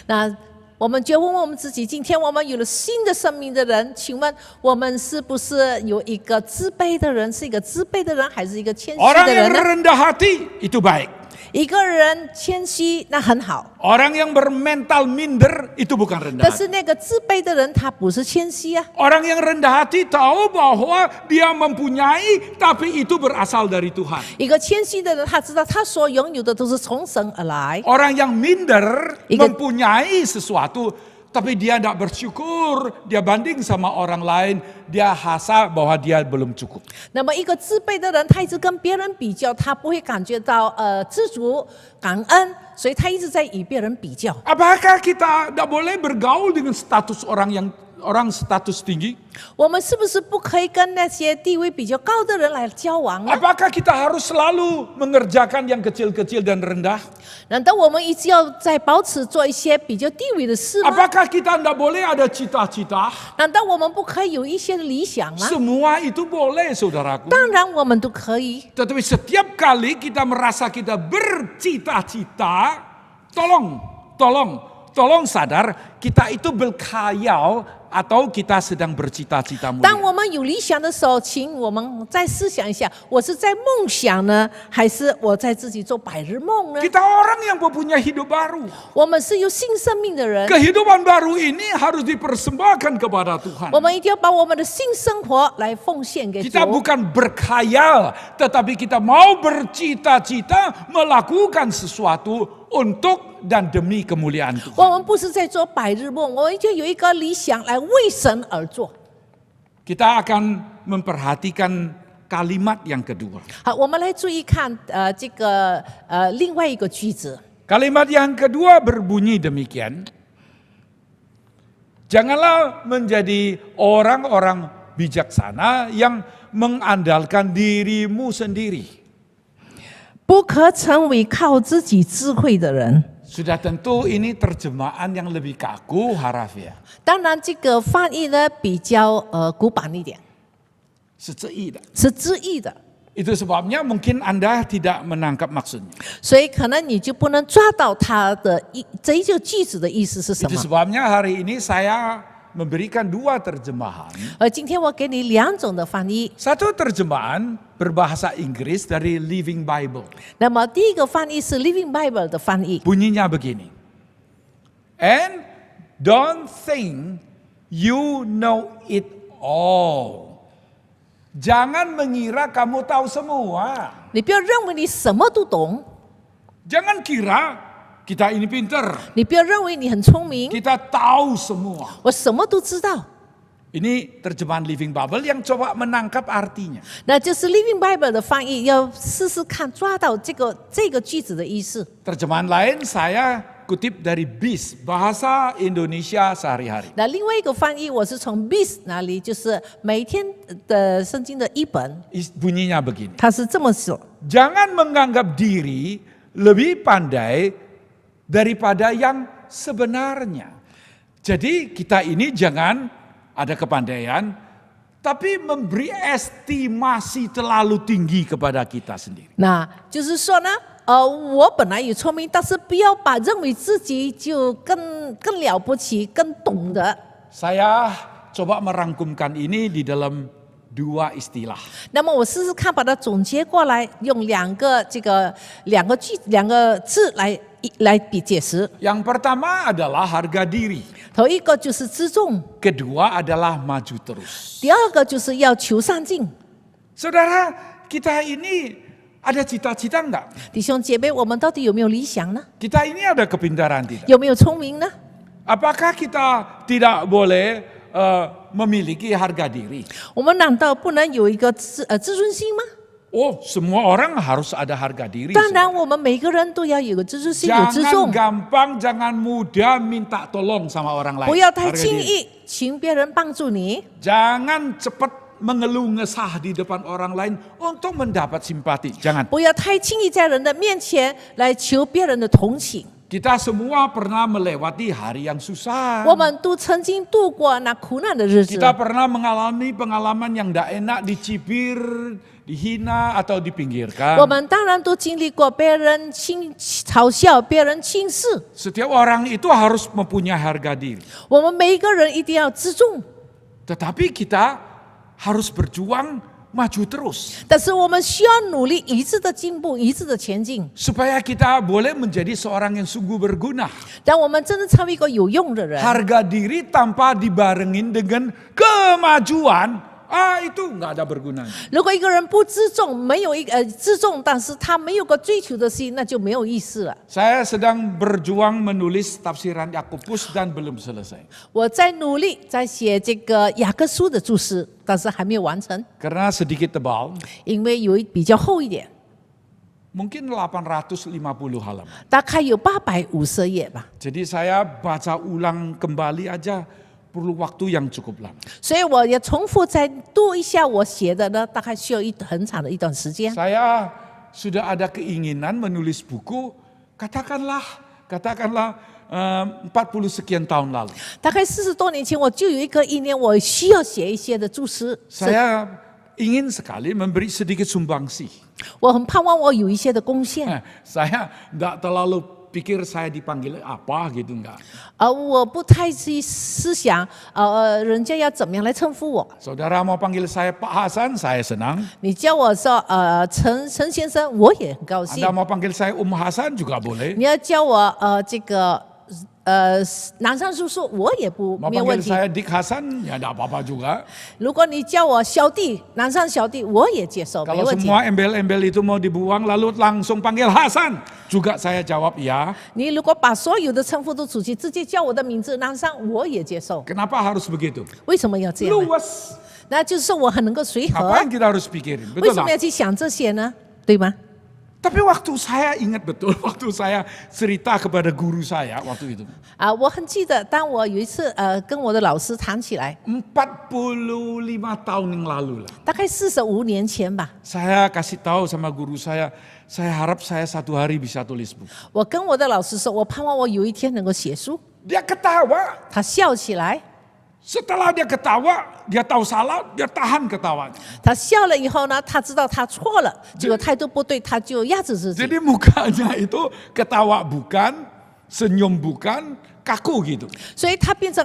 那我们就问问我们自己：今天我们有了新的生命的人，请问我们是不是有一个自卑的人？是一个自卑的人，还是一个谦虚 Orang 的 yang 人呢？ rendah hati itu baik. 一个人谦虚那很好， Orang yang bermental minder itu bukan rendah 但 hati. 是那个自卑的人他不是谦虚啊。 Orang yang rendah hati tahu bahwa dia mempunyai, tapi itu berasal dari Tuhan. 一个谦虚的人，他知道他所拥有的都是从神而来。 Orang yang minder Ikut- mempunyai sesuatu, tapi dia tidak bersyukur, dia banding sama orang lain, dia rasa bahwa dia belum cukup. 那么一个自卑的人，他一直跟别人比较，他不会感觉到知足感恩，所以他一直在与别人比较。 Apakah kita tidak boleh bergaul dengan status orang status tinggi? 我们是不是不可以跟那些地位比较高的人来交往呢？ Apakah kita harus selalu mengerjakan yang kecil-kecil dan rendah? 难道我们一直要在保持做一些比较地位的事吗？ Apakah kita tidak boleh ada cita-cita? 难道我们不可以有一些理想吗？ Semua itu boleh saudaraku. 当然我们都可以。 Tetapi setiap kali kita merasa kita bercita-cita, tolong sadar kita itu berkhayal atau kita sedang bercita-cita 当 mulia. 我们有理想的时候，请我们再思想一下：我是在梦想呢，还是我在自己做白日梦呢？ Kita orang yang mempunyai hidup baru. 我们是有新生命的人， Kehidupan baru ini harus dipersembahkan kepada Tuhan. 我们一定要把我们的新生活来奉献给主。 Kita bukan berkhayal, tetapi kita mau bercita-cita melakukan sesuatu untuk dan demi kemuliaan Tuhan. 我们不是在做白日梦，我们就有一个理想来为神而做。 Kita akan memperhatikan kalimat yang kedua. 好，我们来注意看这个另外一个句子。 Kalimat yang kedua berbunyi demikian. Janganlah menjadi orang-orang bijaksana yang mengandalkan dirimu sendiri. 不可成为靠自己智慧的人。 Sudah tentu ini terjemahan yang lebih kaku harafiah. 当然，这个翻译呢比较古板一点， Seceida. 是字义的， Itu sebabnya mungkin Anda tidak menangkap maksudnya. 所以可能你就不能抓到它的这一个句子的意思是什 Itu 么。 sebabnya hari ini saya memberikan dua terjemahan. 今天我给你两种的翻译。 Satu terjemahan berbahasa Inggris dari Living Bible. 那么第一个翻译是 Living Bible 的翻译， Bunyinya begini. And don't think you know it all. Jangan mengira kamu tahu semua. 你不要认为你什么都懂， Jangan kira kita ini pinter, 你不要认为你很聪明， kita tahu semua. 我什么都知道。 Ini terjemahan Living Bible yang coba menangkap artinya. 那就是 Living Bible 的翻译，要试试看抓到这个句子的意思。 Terjemahan lain saya kutip dari BIS, Bahasa Indonesia Sehari-hari. 那另外一个翻译，我是从 BIS 那里，就是每天的圣经的一本， Bunyinya begini. 它是这么说： Jangan menganggap diri lebih pandai daripada yang sebenarnya. Jadi kita ini jangan ada kepandaian, tapi memberi estimasi terlalu tinggi kepada kita sendiri. 那就是说呢，我本来也聪明，但是不要把认为自己就更了不起、更懂的。 Saya coba merangkumkan ini di dalam 2 istilah. 那么我试试看，把它总结过来，用两个字来解释。 Yang pertama adalah harga diri. 头一个就是自重， Kedua adalah maju terus. 第二个就是要求上进。 Saudara, kita ini ada cita-cita enggak? 弟兄姐妹，我们到底有没有理想呢？ Kita ini ada kepintaran tidak? 有没有聪明呢？ Apakah kita tidak boleh memiliki harga diri? 我们难道不能有一个自尊心吗？ Oh, semua orang harus ada harga diri. 当然，我们每个人都要有个自尊心，有自 Jangan 重， gampang, jangan mudah minta tolong sama orang lain. 不要太 Harga 轻 diri. 易请别人帮助你。 Jangan cepat mengeluh ngesah di depan orang lain untuk mendapat simpati. Jangan. 不要太轻易在人的面前来求别人的同情。 Kita semua pernah melewati hari yang susah. 我们都曾经度过那苦难的日子， Kita pernah mengalami pengalaman yang tidak enak, dicibir, dihina atau dipinggirkan. 我们当然都经历过别人嘲笑、别人轻视。 Setiap orang itu harus mempunyai harga diri. 我们每一个人一定要自重， Tetapi kita harus berjuang maju terus. 但是我们需要努力，一致的进步，一致的前进， Supaya kita boleh menjadi seorang yang sungguh berguna. 让我们真正成为一个有用的人。 Harga diri tanpa dibarengin dengan kemajuan, itu nggak ada bergunanya. 如果一个人不自重，没有自重，但是他没有个追求的心，那就没有意思了。 Saya sedang berjuang menulis tafsiran Yakobus dan belum selesai. 我在努力在写这个雅各书的注释，但是还没有完成， Karena sedikit tebal, 因为比较厚一点， mungkin 850 halaman. 大概有850页吧。 Jadi saya baca ulang kembali aja perlu waktu yang cukup lama. 所以我也重复再读一下我写的呢，大概需要很长的一段时间。 Saya sudah ada keinginan menulis buku, katakanlah 40 sekian tahun lalu. 大概40多年前，我就有一个意念，我需要写一些的注释。 Saya ingin sekali memberi sedikit sumbangsi. 我很盼望我有一些的贡献， Saya enggak terlalu pikir saya dipanggil apa gitu enggak. 我不太去思想，人家要怎么样来称呼我。 Saudara mau panggil saya Pak Hasan, saya senang. 你叫我说陈先生，我也很高兴 Anda。mau panggil saya Hasan juga boleh. 你要叫我这个南山叔叔，我也 Mau 没有问 panggil 题。 saya Dik Hasan, ya enggak apa-apa juga. 如果你叫我小弟，南山小弟，我也接受，没 Kalau 问题。 semua embel-embel itu mau dibuang lalu langsung panggil Hasan, juga saya jawab ya. 你如果把所有的称呼都除去，直接叫我的名字南山，我也接受。 Kenapa harus begitu? 为什么要这样呢？ Luas. 那就是我很能够随和。 Apa yang kita harus pikirin? 为 Betul 什么 tak? 要去想这些呢？对吗？ Tapi waktu saya ingat betul, waktu saya cerita kepada guru saya waktu itu. 我很记得，当我有一次跟我的老师谈起来， 45 tahun yang lalu lah. 大概45年前吧， Saya kasih tahu sama guru saya harap saya satu hari bisa tulis buku. 我跟我的老师说，我盼望我有一天能够写书。 Dia ketawa. 他笑起来， Setelah dia ketawa, dia tahu salah, dia tahan ketawanya. 他笑了以后呢，他知道他错了，结果态度不对，他就压制自己。 Jadi mukanya itu ketawa bukan, senyum bukan, kaku gitu. 所以他变成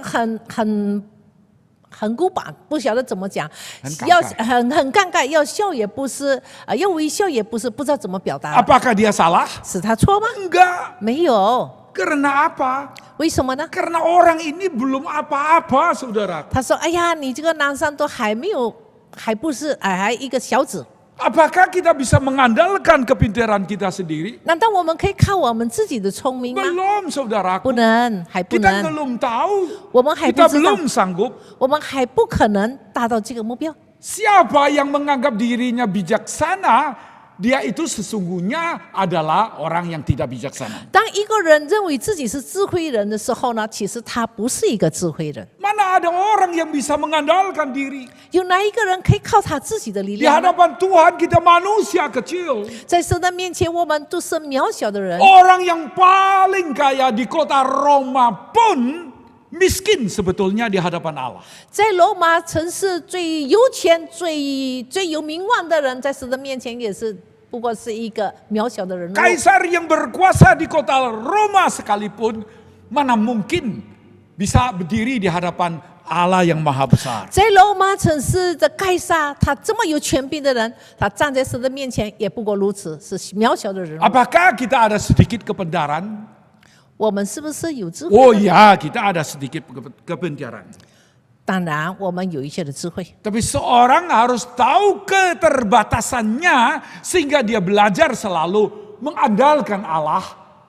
很古板，不晓得怎么讲，很尴尬要很尴尬，要笑也不是，要微笑也不是，不知道怎么表达， Apakah dia salah? 是他错吗？ Enggak. 没有， Karena apa? 为什么呢？ Karena orang ini belum apa-apa, saudara. 他说：“哎呀，你这个男生都还没有，还不是，还一个小子。” Apakah kita bisa mengandalkan kepintaran kita sendiri? 难道我们可以靠我们自己的聪明吗？ Belum 不 saudaraku. 能，还不 Kita 能， belum tahu. 我们还不 Kita 知道， belum sanggup. 我们还不可能达到这个目标。 Siapa yang menganggap dirinya bijaksana, dia itu sesungguhnya adalah orang yang tidak bijaksana. 当一个人认为自己是智慧人的时候呢，其实他不是一个智慧人。 Mana ada orang yang bisa mengandalkan diri? 有哪一个人可以靠他自己的力 Di 量呢？ hadapan Tuhan kita manusia kecil. 在神的面前，我们都是渺小的人。 Orang yang paling kaya di kota Roma pun miskin sebetulnya di hadapan Allah. 在罗马城市最有钱、最有名望的人，在神的面前也是不过是一个渺小的人物。 Kaisar yang berkuasa di kota Roma sekalipun mana mungkin bisa berdiri di hadapan Allah yang maha besar. 在罗马城市的盖萨，他这么有权柄的人，他站在神的面前也不过如此，是渺小的人物。 Apakah kita ada sedikit kebenaran? 我们是不是有智慧？ Oh ya, kita ada sedikit kebenaran. 当然，我们有一些的智慧。 Tapi seorang harus tahu keterbatasannya sehingga dia belajar selalu mengandalkan Allah,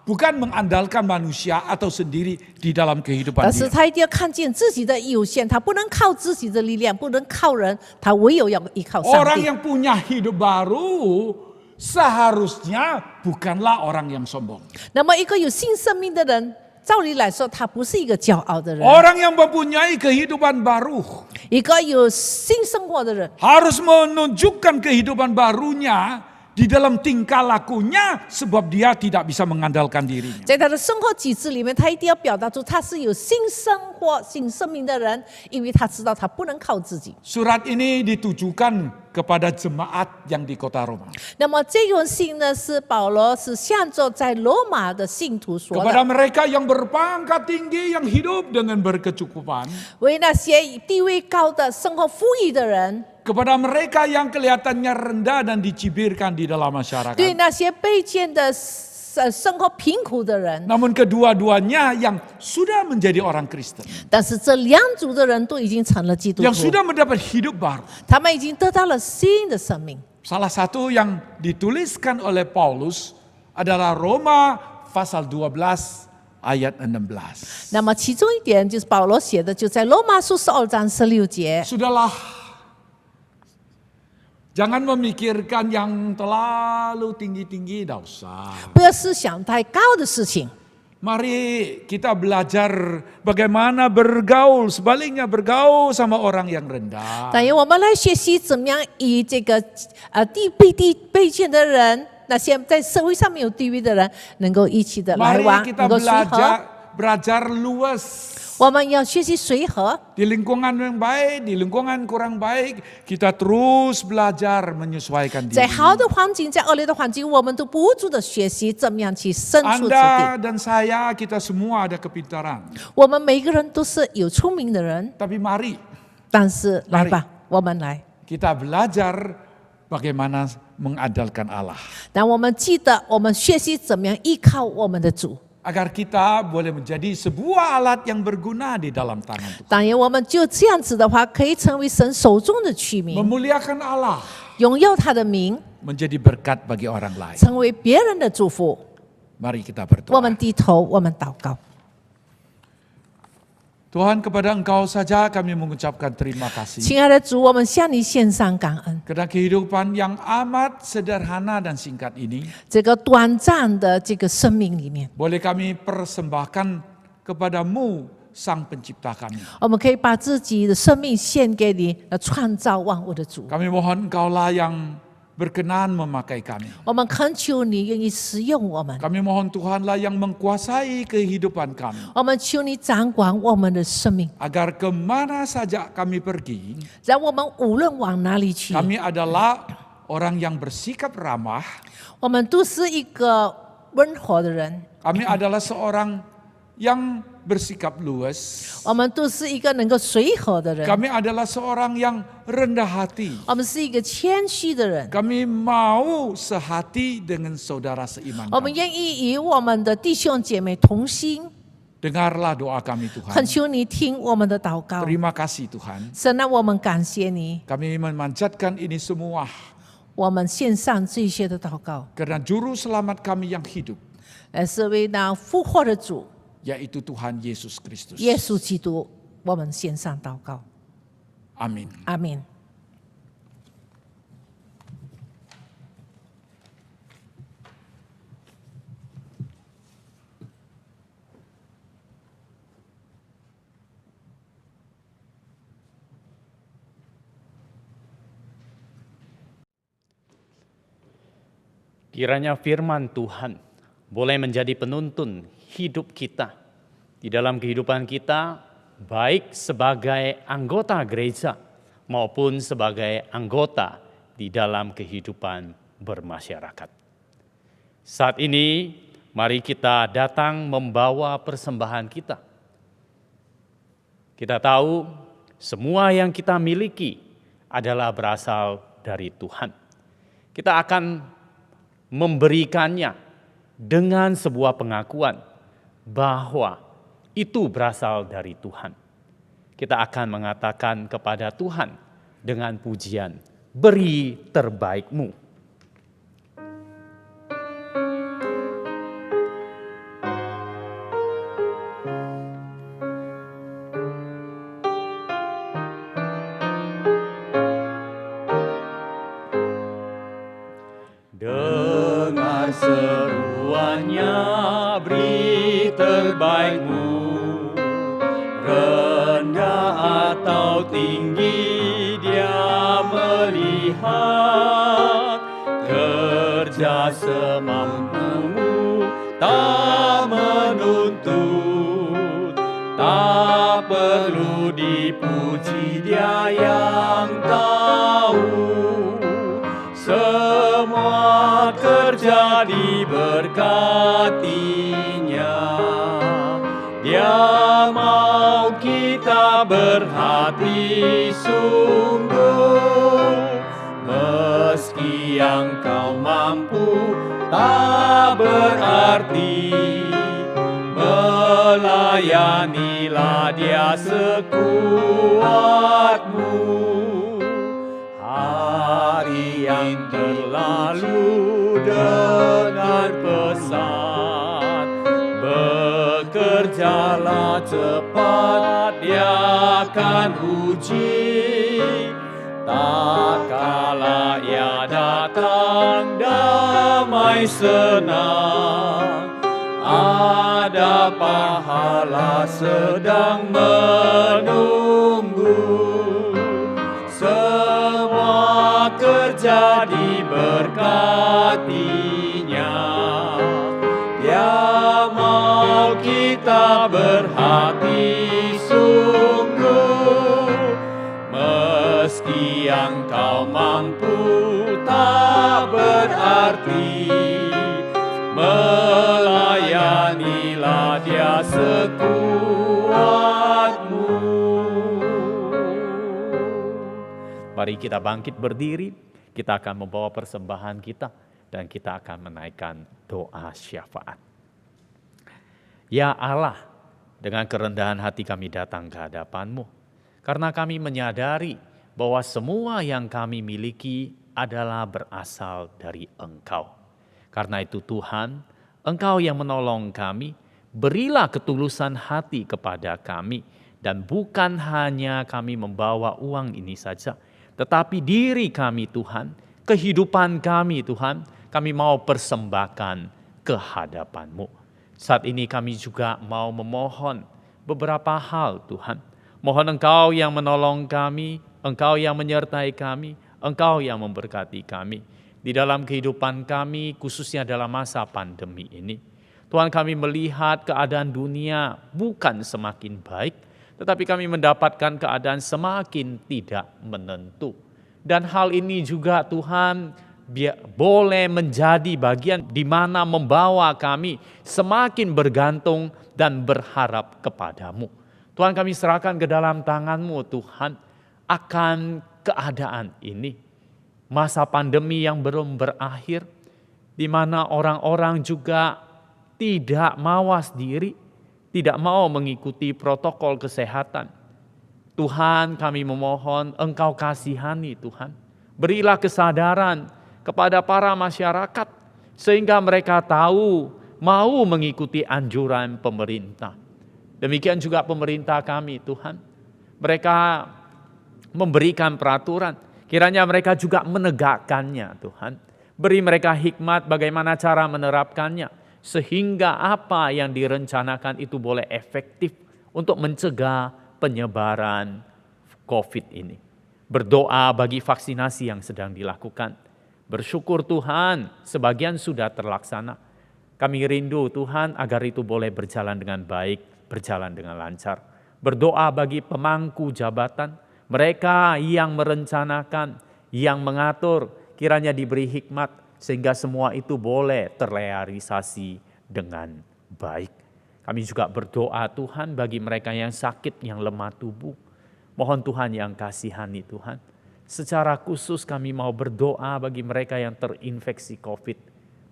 bukan mengandalkan manusia atau sendiri di dalam kehidupan 但是 dia. 他一定要看见自己的有限，他不能靠自己的力量，不能靠人，他唯有要依靠上 Orang 帝。 yang punya hidup baru seharusnya bukanlah orang yang sombong. 那么，一个有新生命的人，照理来说，他不是一个骄傲的人。 Orang yang mempunyai kehidupan baru 一个有新生活的人， harus menunjukkan kehidupan barunya di dalam tingkah lakunya sebab dia tidak bisa mengandalkan dirinya. 在他的生活机制里面，他一定要表达出他是有新生活、新生命的人，因为他知道他不能靠自己。 Surat ini ditujukan kepada jemaat yang di kota Roma. 那么这封信呢，是保罗是向着在罗马的信徒说 Kepada 的， mereka yang berpangkat tinggi yang hidup dengan berkecukupan. 为那些地位高的、生活富裕的人， Kepada mereka yang kelihatannya rendah dan dicibirkan di dalam 对 masyarakat. 那些卑贱的、生活贫苦的人。 Namun kedua-duanya yang sudah menjadi orang Kristen. 但是这两组的人都已经成了基督 Yang 徒， sudah mendapat hidup baru. 他们已经得到了新的生命。 Salah satu yang dituliskan oleh Paulus adalah Roma pasal 12 ayat 16. 那么其中一点就是保罗写的，就在罗马书12章16节。 Sudahlah, jangan memikirkan yang terlalu tinggi-tinggi, tidak usah. 不要思想太高的事情， Mari kita belajar bagaimana bergaul, sebaliknya bergaul sama orang yang rendah. 但愿我们来学习怎么样与这个卑贱的人，那些在社会上面有地位的人，能够一起的来 Mari 往， kita 能够随和。 belajar luas. 我们要学习随和， Di lingkungan yang baik, di lingkungan kurang baik, kita terus belajar menyesuaikan 在 diri. 好的环境，在恶劣的环境，我们都不住的学习怎么样去身处此地。 Anda dan saya, kita semua ada kepintaran. 我们每个人都是有聪明的人， Tapi mari 但是来吧，我们来。 kita belajar bagaimana mengandalkan Allah. 但我们记得，我们学习怎么样依靠我们的主。 Agar kita boleh menjadi sebuah alat yang berguna di dalam tangan Tuhan. 当然，我们就这样子的话，可以成为神手中的器皿， Memuliakan Allah, 荣耀他的名， menjadi berkat bagi orang lain. 成为别人的祝福。 Mari kita 我们 berdoa. 低头，我们祷告。 Tuhan, kepada Engkau saja kami mengucapkan terima kasih. 亲爱的主，我们向你献上感恩。 Karena kehidupan yang amat sederhana dan singkat ini 这个短暂的这个生命里面， boleh kami persembahkan kepadamu Sang Pencipta kami. 我们可以把自己的生命献给你，创造万物的主。 Kami mohon Engkaulah yang berkenan memakai kami. 我们恳求你愿意使用我们， Kami mohon Tuhanlah yang mengkuasai kehidupan kami. 我们求你掌管我们的生命， Agar kemana saja kami pergi, 让我们无论往哪里去， kami adalah orang yang bersikap ramah. 我们都是一个温和的人， Kami adalah seorang yang bersikap luas. 我们都是一个能够随和的人， Kami adalah seorang yang rendah hati. 我们是一个谦虚的人， Kami mau sehati dengan saudara seiman 我们 kami. 愿意与我们的弟兄姐妹同心。 Dengarlah doa kami 恳 Tuhan. 求你听我们的祷告， Terima kasih Tuhan. 神啊，我们感谢你， Kami memanjatkan ini semua 我们献上这些的祷告， Karena Juru Selamat kami yang hidup, 是为那复活的主 yaitu Tuhan Yesus Kristus. 耶稣基督，我们献上祷告。 Amin. 阿门。 Kiranya firman Tuhan boleh menjadi penuntun hidup kita di dalam kehidupan kita, baik sebagai anggota gereja maupun sebagai anggota di dalam kehidupan bermasyarakat. Saat ini, mari kita datang membawa persembahan kita. Kita tahu semua yang kita miliki adalah berasal dari Tuhan. Kita akan memberikannya dengan sebuah pengakuan bahwa itu berasal dari Tuhan. Kita akan mengatakan kepada Tuhan dengan pujian, beri terbaikmu. Dengar seruannya, beri terbaikmu. Rendah atau tinggi dia melihat, kerja semampumu tak menuntut. Tak perlu dipuji, dia yang tahu. Semua kerja diberkatinya. Dia mau kita berhati sungguh. Meski yang kau mampu tak berarti, melayanilah dia sekuatmu. Hari yang terlalu dengan pesat, bekerjalah cepat, dia akan uji. Tak kala ia datang damai senang, ada pahala sedang menunggu. Semua kerja diberkatinya. Dia mau kita berhati sungguh. Meski yang kau mampu tak berarti, melayanilah dia sekuatmu. Mari kita bangkit berdiri, kita akan membawa persembahan kita dan kita akan menaikkan doa syafaat. Ya Allah, dengan kerendahan hati kami datang ke hadapan-Mu, karena kami menyadari bahwa semua yang kami miliki adalah berasal dari Engkau. Karena itu Tuhan, Engkau yang menolong kami, berilah ketulusan hati kepada kami, dan bukan hanya kami membawa uang ini saja, tetapi diri kami Tuhan, kehidupan kami Tuhan, kami mau persembahkan ke hadapan-Mu. Saat ini kami juga mau memohon beberapa hal Tuhan. Mohon Engkau yang menolong kami, Engkau yang menyertai kami, Engkau yang memberkati kami. Di dalam kehidupan kami, khususnya dalam masa pandemi ini. Tuhan, kami melihat keadaan dunia bukan semakin baik, tetapi kami mendapatkan keadaan semakin tidak menentu. Dan hal ini juga Tuhan boleh menjadi bagian di mana membawa kami semakin bergantung dan berharap kepadamu. Tuhan, kami serahkan ke dalam tangan-Mu Tuhan akan keadaan ini. Masa pandemi yang belum berakhir, di mana orang-orang juga tidak mawas diri, tidak mau mengikuti protokol kesehatan. Tuhan, kami memohon Engkau kasihani Tuhan. Berilah kesadaran kepada para masyarakat, sehingga mereka tahu mau mengikuti anjuran pemerintah. Demikian juga pemerintah kami Tuhan. Mereka memberikan peraturan, kiranya mereka juga menegakkannya Tuhan. Beri mereka hikmat bagaimana cara menerapkannya, sehingga apa yang direncanakan itu boleh efektif untuk mencegah penyebaran COVID ini. Berdoa bagi vaksinasi yang sedang dilakukan. Bersyukur Tuhan, sebagian sudah terlaksana. Kami rindu Tuhan agar itu boleh berjalan dengan baik, berjalan dengan lancar. Berdoa bagi pemangku jabatan, mereka yang merencanakan, yang mengatur, kiranya diberi hikmat sehingga semua itu boleh terrealisasi dengan baik. Kami juga berdoa Tuhan bagi mereka yang sakit, yang lemah tubuh. Mohon Tuhan yang kasihani Tuhan. Secara khusus kami mau berdoa bagi mereka yang terinfeksi COVID.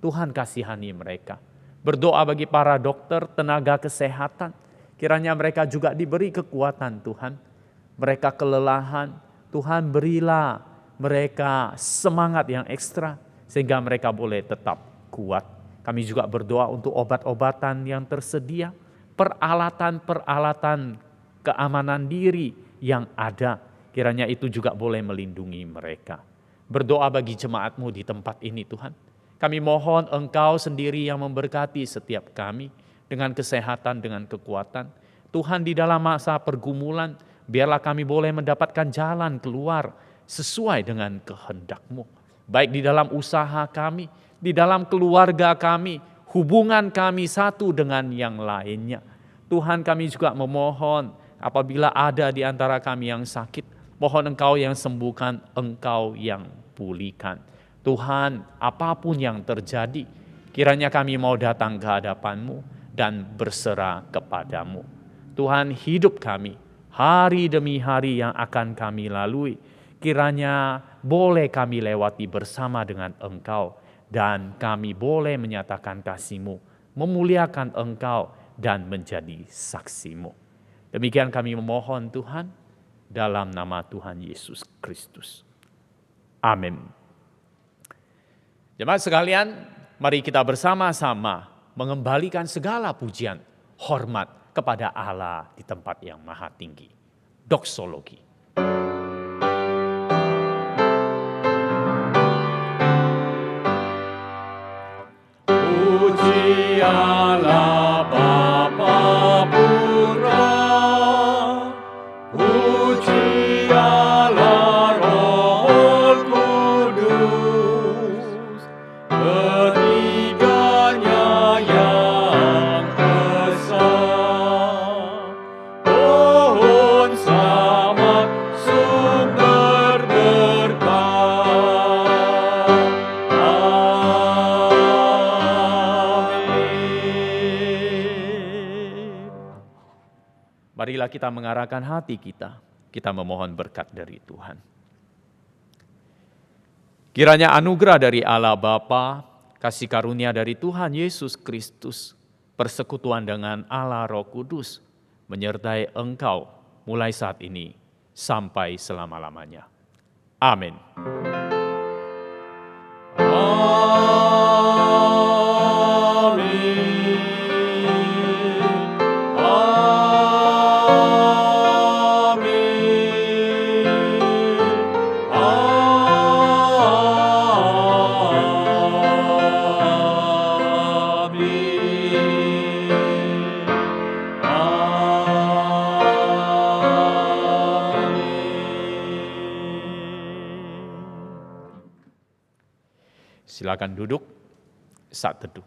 Tuhan kasihani mereka. Berdoa bagi para dokter, tenaga kesehatan. Kiranya mereka juga diberi kekuatan Tuhan. Mereka kelelahan, Tuhan berilah mereka semangat yang ekstra. Sehingga mereka boleh tetap kuat. Kami juga berdoa untuk obat-obatan yang tersedia. Peralatan-peralatan keamanan diri yang ada. Kiranya itu juga boleh melindungi mereka. Berdoa bagi jemaat-Mu di tempat ini Tuhan. Kami mohon Engkau sendiri yang memberkati setiap kami dengan kesehatan, dengan kekuatan. Tuhan di dalam masa pergumulan, biarlah kami boleh mendapatkan jalan keluar sesuai dengan kehendak-Mu. Baik di dalam usaha kami, di dalam keluarga kami, hubungan kami satu dengan yang lainnya. Tuhan kami juga memohon apabila ada di antara kami yang sakit, mohon Engkau yang sembuhkan, Engkau yang pulihkan. Tuhan, apapun yang terjadi, kiranya kami mau datang ke hadapan-Mu dan berserah kepada-Mu. Tuhan, hidup kami, hari demi hari yang akan kami lalui, kiranya boleh kami lewati bersama dengan Engkau, dan kami boleh menyatakan kasih-Mu, memuliakan Engkau, dan menjadi saksi-Mu. Demikian kami memohon Tuhan, dalam nama Tuhan Yesus Kristus. Amin. Jemaat sekalian, mari kita bersama-sama mengembalikan segala pujian, hormat kepada Allah di tempat yang maha tinggi. Doksologi. Puji Allah Bapa Putra, puji Allah Roh Kudus, ketiganya yang esa. Pohon selamat sumber berkah. Marilah kita mengarahkan hati kita memohon berkat dari Tuhan. Kiranya anugerah dari Allah Bapa, kasih karunia dari Tuhan Yesus Kristus, persekutuan dengan Allah Roh Kudus, menyertai engkau mulai saat ini sampai selama-lamanya. Amin. Silakan duduk saat teduh.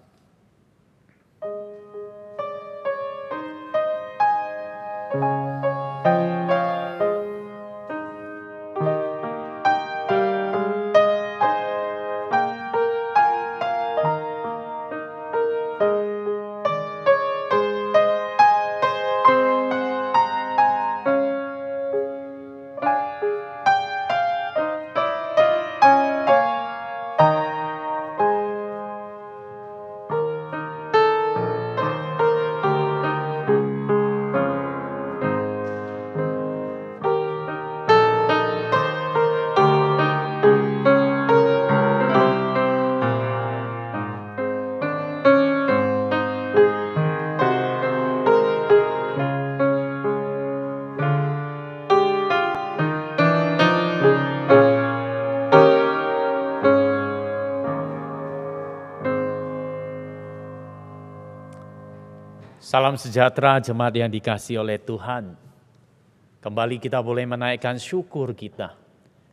Salam sejahtera jemaat yang dikasihi oleh Tuhan. Kembali kita boleh menaikkan syukur kita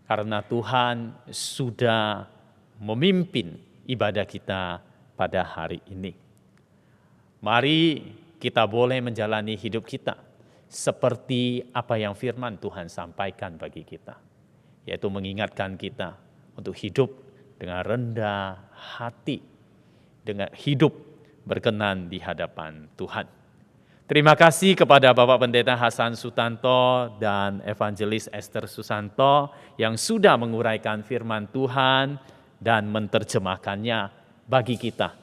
karena Tuhan sudah memimpin ibadah kita pada hari ini. Mari kita boleh menjalani hidup kita seperti apa yang firman Tuhan sampaikan bagi kita, yaitu mengingatkan kita untuk hidup dengan rendah hati, dengan hidup berkenan di hadapan Tuhan. Terima kasih kepada Bapak Pendeta Hasan Sutanto dan Evangelis Esther Susanto yang sudah menguraikan firman Tuhan dan menerjemahkannya bagi kita.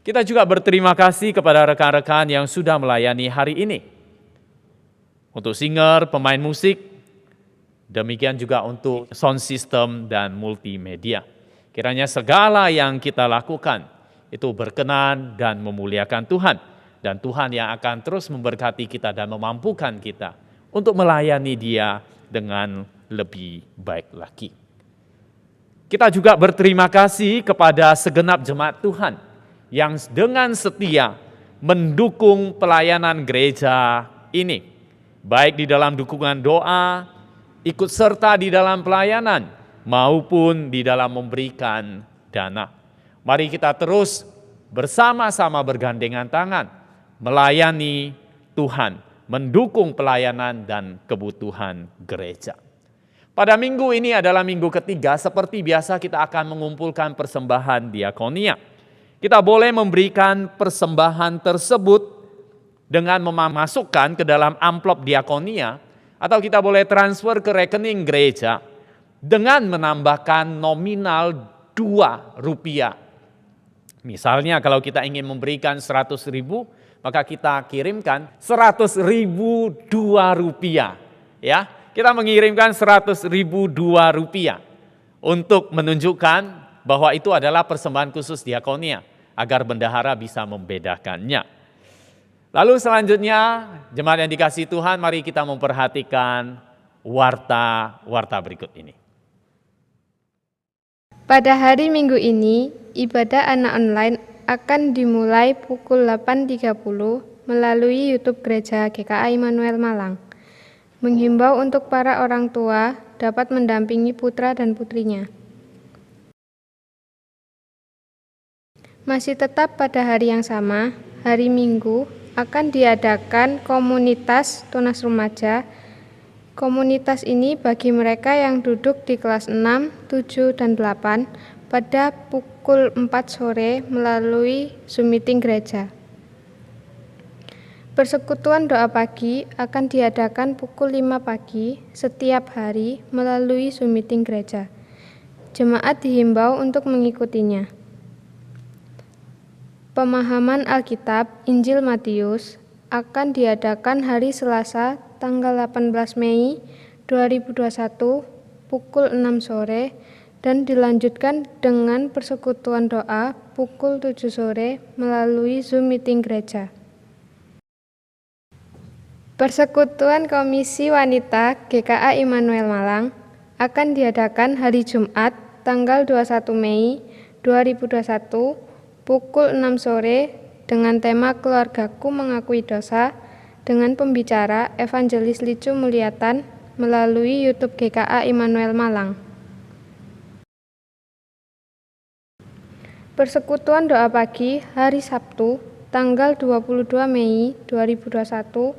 Kita juga berterima kasih kepada rekan-rekan yang sudah melayani hari ini. Untuk singer, pemain musik, demikian juga untuk sound system dan multimedia. Kiranya segala yang kita lakukan itu berkenan dan memuliakan Tuhan. Dan Tuhan yang akan terus memberkati kita dan memampukan kita untuk melayani Dia dengan lebih baik lagi. Kita juga berterima kasih kepada segenap jemaat Tuhan yang dengan setia mendukung pelayanan gereja ini. Baik di dalam dukungan doa, ikut serta di dalam pelayanan, maupun di dalam memberikan dana. Mari kita terus bersama-sama bergandengan tangan, melayani Tuhan, mendukung pelayanan dan kebutuhan gereja. Pada minggu ini adalah minggu ketiga, seperti biasa kita akan mengumpulkan persembahan diakonia. Kita boleh memberikan persembahan tersebut dengan memasukkan ke dalam amplop diakonia, atau kita boleh transfer ke rekening gereja dengan menambahkan nominal Rp2. Misalnya kalau kita ingin memberikan 100.000, maka kita kirimkan 100.000 Rp2. Ya, kita mengirimkan 100.000 Rp2 untuk menunjukkan bahwa itu adalah persembahan khusus diakonia, agar bendahara bisa membedakannya. Lalu selanjutnya, jemaat yang dikasihi Tuhan, mari kita memperhatikan warta berikut ini. Pada hari Minggu ini, ibadah anak online akan dimulai pukul 8.30 melalui YouTube Gereja GKA Immanuel Malang. Menghimbau untuk para orang tua dapat mendampingi putra dan putrinya. Masih tetap pada hari yang sama, hari Minggu, akan diadakan komunitas tunas remaja. Komunitas ini bagi mereka yang duduk di kelas 6, 7, dan 8 pada pukul 4 sore melalui Zoom meeting gereja. Persekutuan doa pagi akan diadakan pukul 5 pagi setiap hari melalui Zoom meeting gereja. Jemaat dihimbau untuk mengikutinya. Pemahaman Alkitab Injil Matius akan diadakan hari Selasa tanggal 18 Mei 2021 pukul 6 sore dan dilanjutkan dengan persekutuan doa pukul 7 sore melalui Zoom meeting gereja. Persekutuan Komisi Wanita GKA Immanuel Malang akan diadakan hari Jumat tanggal 21 Mei 2021 pukul 6 sore dengan tema Keluargaku Mengakui Dosa dengan pembicara Evangelis Licu Mulyatan melalui YouTube GKA Immanuel Malang. Persekutuan doa pagi hari Sabtu tanggal 22 Mei 2021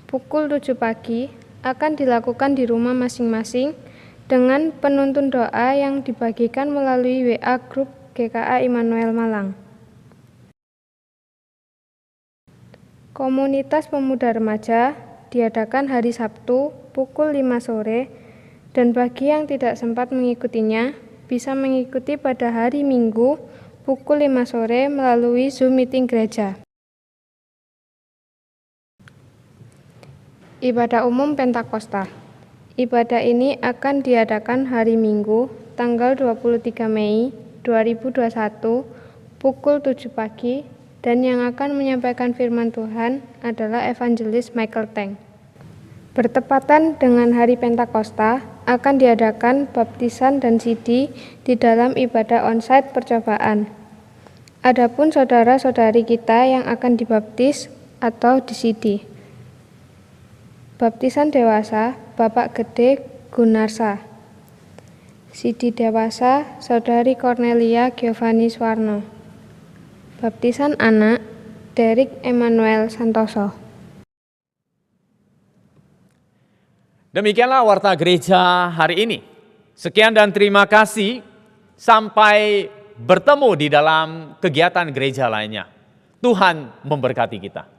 pukul 7 pagi akan dilakukan di rumah masing-masing dengan penuntun doa yang dibagikan melalui WA Group GKA Immanuel Malang. Komunitas Pemuda Remaja diadakan hari Sabtu pukul 5 sore dan bagi yang tidak sempat mengikutinya bisa mengikuti pada hari Minggu pukul 5 sore melalui Zoom meeting gereja. Ibadah umum Pentakosta. Ibadah ini akan diadakan hari Minggu tanggal 23 Mei 2021 pukul 7 pagi dan yang akan menyampaikan firman Tuhan adalah Evangelis Michael Teng. Bertepatan dengan hari Pentakosta, akan diadakan baptisan dan sidi di dalam ibadah onsite percobaan. Adapun saudara-saudari kita yang akan dibaptis atau disidi. Baptisan dewasa, Bapak Gede Gunarsa. Sidi dewasa, Saudari Cornelia Giovanni Swarno. Baptisan anak, Derek Emmanuel Santoso. Demikianlah Warta Gereja hari ini. Sekian dan terima kasih. Sampai bertemu di dalam kegiatan gereja lainnya. Tuhan memberkati kita.